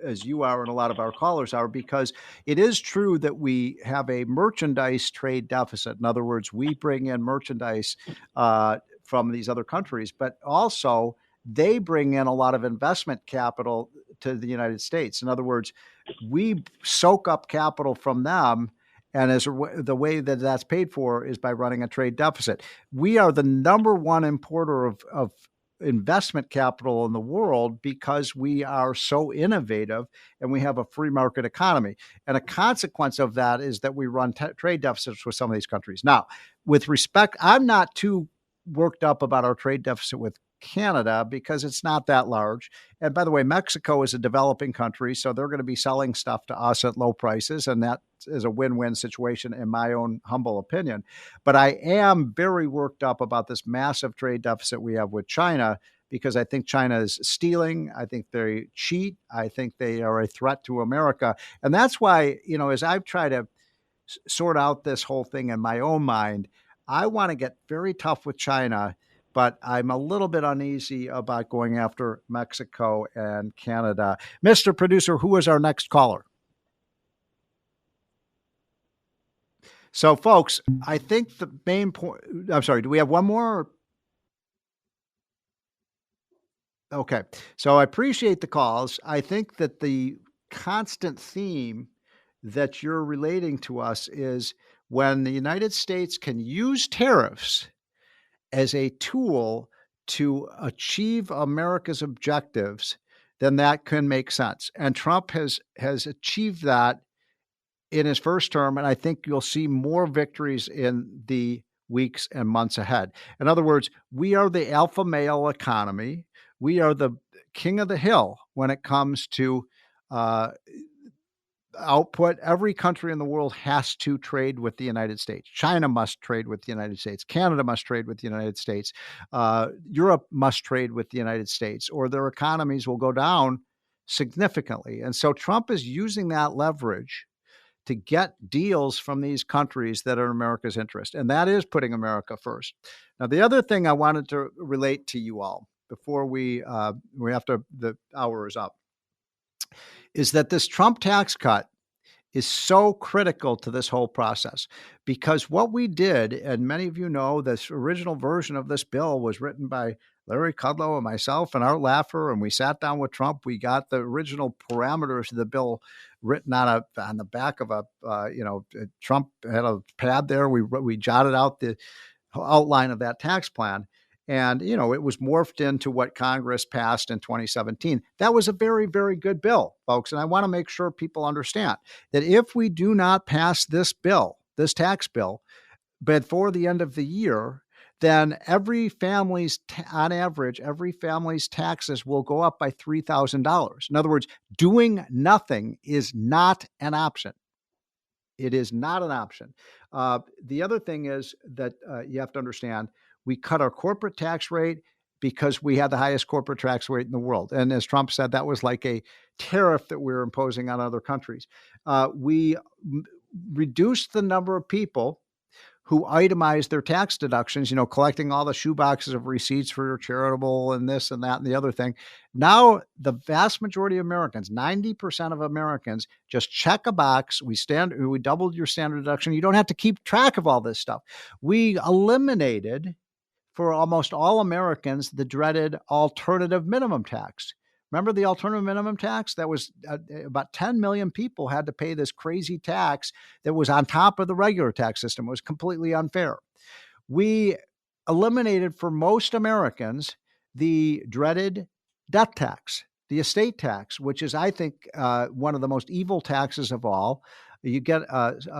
as you are and a lot of our callers are, because it is true that we have a merchandise trade deficit. In other words, we bring in merchandise from these other countries, but also they bring in a lot of investment capital to the United States. In other words, we soak up capital from them. And the way that that's paid for is by running a trade deficit. We are the number one importer of investment capital in the world because we are so innovative and we have a free market economy. And a consequence of that is that we run trade deficits with some of these countries. Now, with respect, I'm not too worked up about our trade deficit with Canada because it's not that large. And by the way, Mexico is a developing country, so they're going to be selling stuff to us at low prices, and that is a win-win situation in my own humble opinion. But I am very worked up about this massive trade deficit we have with China because I think China is stealing. I think they cheat. I think they are a threat to America. And that's why, as I've tried to sort out this whole thing in my own mind, I want to get very tough with China, but I'm a little bit uneasy about going after Mexico and Canada. Mr. Producer, who is our next caller? So, folks, I think the main point, I'm sorry, do we have one more? Okay. So I appreciate the calls. I think that the constant theme that you're relating to us is when the United States can use tariffs as a tool to achieve America's objectives, then that can make sense. And Trump has achieved that in his first term, and I think you'll see more victories in the weeks and months ahead. In other words, we are the alpha male economy. We are the king of the hill when it comes to output. Every country in the world has to trade with the United States. China must trade with the United States. Canada must trade with the United States. Europe must trade with the United States, or their economies will go down significantly. And so Trump is using that leverage to get deals from these countries that are in America's interest. And that is putting America first. Now, the other thing I wanted to relate to you all before after the hour is up, is that this Trump tax cut is so critical to this whole process, because what we did, and many of you know, this original version of this bill was written by Larry Kudlow and myself and Art Laffer, and we sat down with Trump. We got the original parameters of the bill written on the back of Trump had a pad there. We jotted out the outline of that tax plan. And, it was morphed into what Congress passed in 2017. That was a very, very good bill, folks. And I want to make sure people understand that if we do not pass this bill, this tax bill, before the end of the year, then every family's on average, every family's taxes will go up by $3,000. In other words, doing nothing is not an option. It is not an option. The other thing is that you have to understand, we cut our corporate tax rate because we had the highest corporate tax rate in the world. And as Trump said, that was like a tariff that we were imposing on other countries. We reduced the number of people who itemize their tax deductions, collecting all the shoeboxes of receipts for your charitable and this and that and the other thing. Now, the vast majority of Americans, 90% of Americans, just check a box. We doubled your standard deduction. You don't have to keep track of all this stuff. We eliminated, for almost all Americans, the dreaded alternative minimum tax. Remember the alternative minimum tax? That was about 10 million people had to pay this crazy tax that was on top of the regular tax system. It was completely unfair. We eliminated for most Americans the dreaded death tax, the estate tax, which is, I think, one of the most evil taxes of all. You get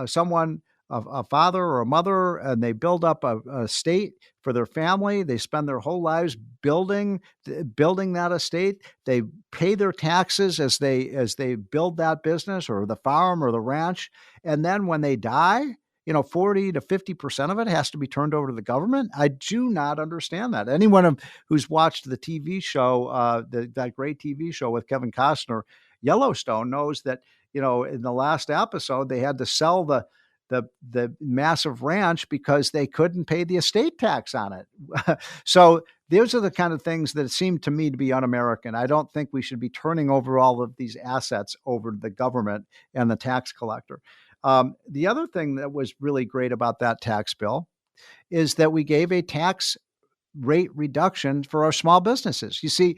someone, a father or a mother, and they build up a estate for their family. They spend their whole lives building that estate. They pay their taxes as they build that business or the farm or the ranch. And then when they die, 40 to 50% of it has to be turned over to the government. I do not understand that. Anyone who's watched the TV show, that great TV show with Kevin Costner, Yellowstone, knows that, in the last episode, they had to sell the massive ranch because they couldn't pay the estate tax on it. So those are the kind of things that seem to me to be un-American. I don't think we should be turning over all of these assets over to the government and the tax collector. The other thing that was really great about that tax bill is that we gave a tax rate reduction for our small businesses. You see,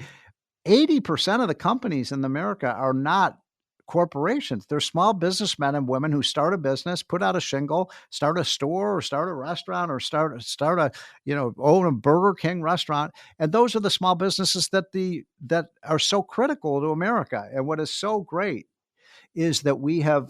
80% of the companies in America are not corporations. They're small businessmen and women who start a business, put out a shingle, start a store or start a restaurant or start a own a Burger King restaurant. And those are the small businesses that are so critical to America. And what is so great is that we have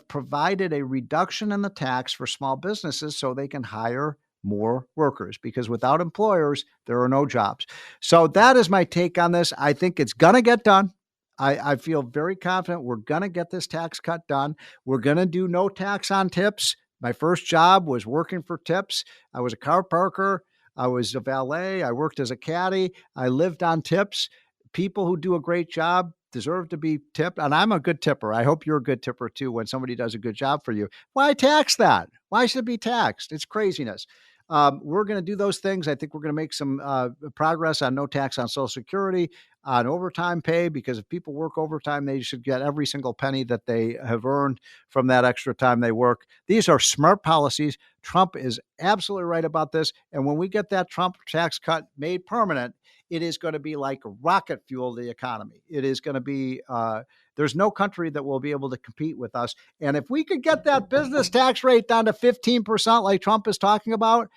provided a reduction in the tax for small businesses so they can hire more workers, because without employers, there are no jobs. So that is my take on this. I think it's going to get done. I feel very confident we're going to get this tax cut done. We're going to do no tax on tips. My first job was working for tips. I was a car parker. I was a valet. I worked as a caddy. I lived on tips. People who do a great job deserve to be tipped. And I'm a good tipper. I hope you're a good tipper too when somebody does a good job for you. Why tax that? Why should it be taxed? It's craziness. We're going to do those things. I think we're going to make some progress on no tax on Social Security, on overtime pay, because if people work overtime, they should get every single penny that they have earned from that extra time they work. These are smart policies. Trump is absolutely right about this. And when we get that Trump tax cut made permanent, it is going to be like rocket fuel to the economy. It is going to be, there's no country that will be able to compete with us. And if we could get that business tax rate down to 15% like Trump is talking about,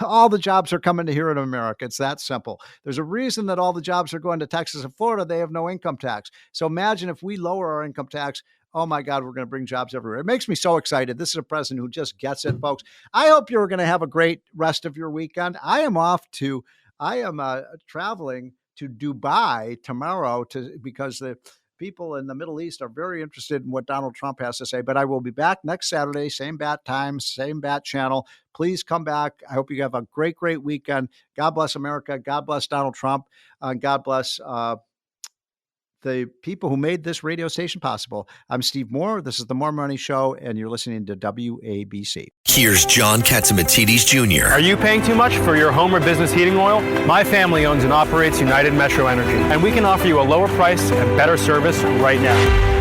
all the jobs are coming to here in America. It's that simple. There's a reason that all the jobs are going to Texas and Florida. They have no income tax. So imagine if we lower our income tax. Oh my God, we're going to bring jobs everywhere. It makes me so excited. This is a president who just gets it, folks. I hope you're going to have a great rest of your weekend. I am traveling to Dubai tomorrow because the people in the Middle East are very interested in what Donald Trump has to say. But I will be back next Saturday, same bat time, same bat channel. Please come back. I hope you have a great, great weekend. God bless America. God bless Donald Trump. God bless the people who made this radio station possible. I'm Steve Moore. This is The More Money Show, and you're listening to WABC. Here's John Catsimatidis Jr. Are you paying too much for your home or business heating oil? My family owns and operates United Metro Energy, and we can offer you a lower price and better service right now.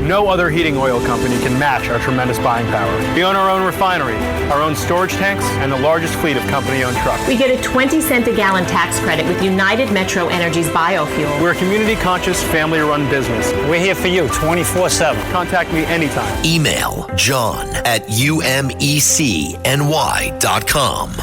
No other heating oil company can match our tremendous buying power. We own our own refinery, our own storage tanks, and the largest fleet of company-owned trucks. We get a 20-cent a gallon tax credit with United Metro Energy's biofuel. We're a community-conscious, family-run business. We're here for you 24/7. Contact me anytime. Email john@umecny.com.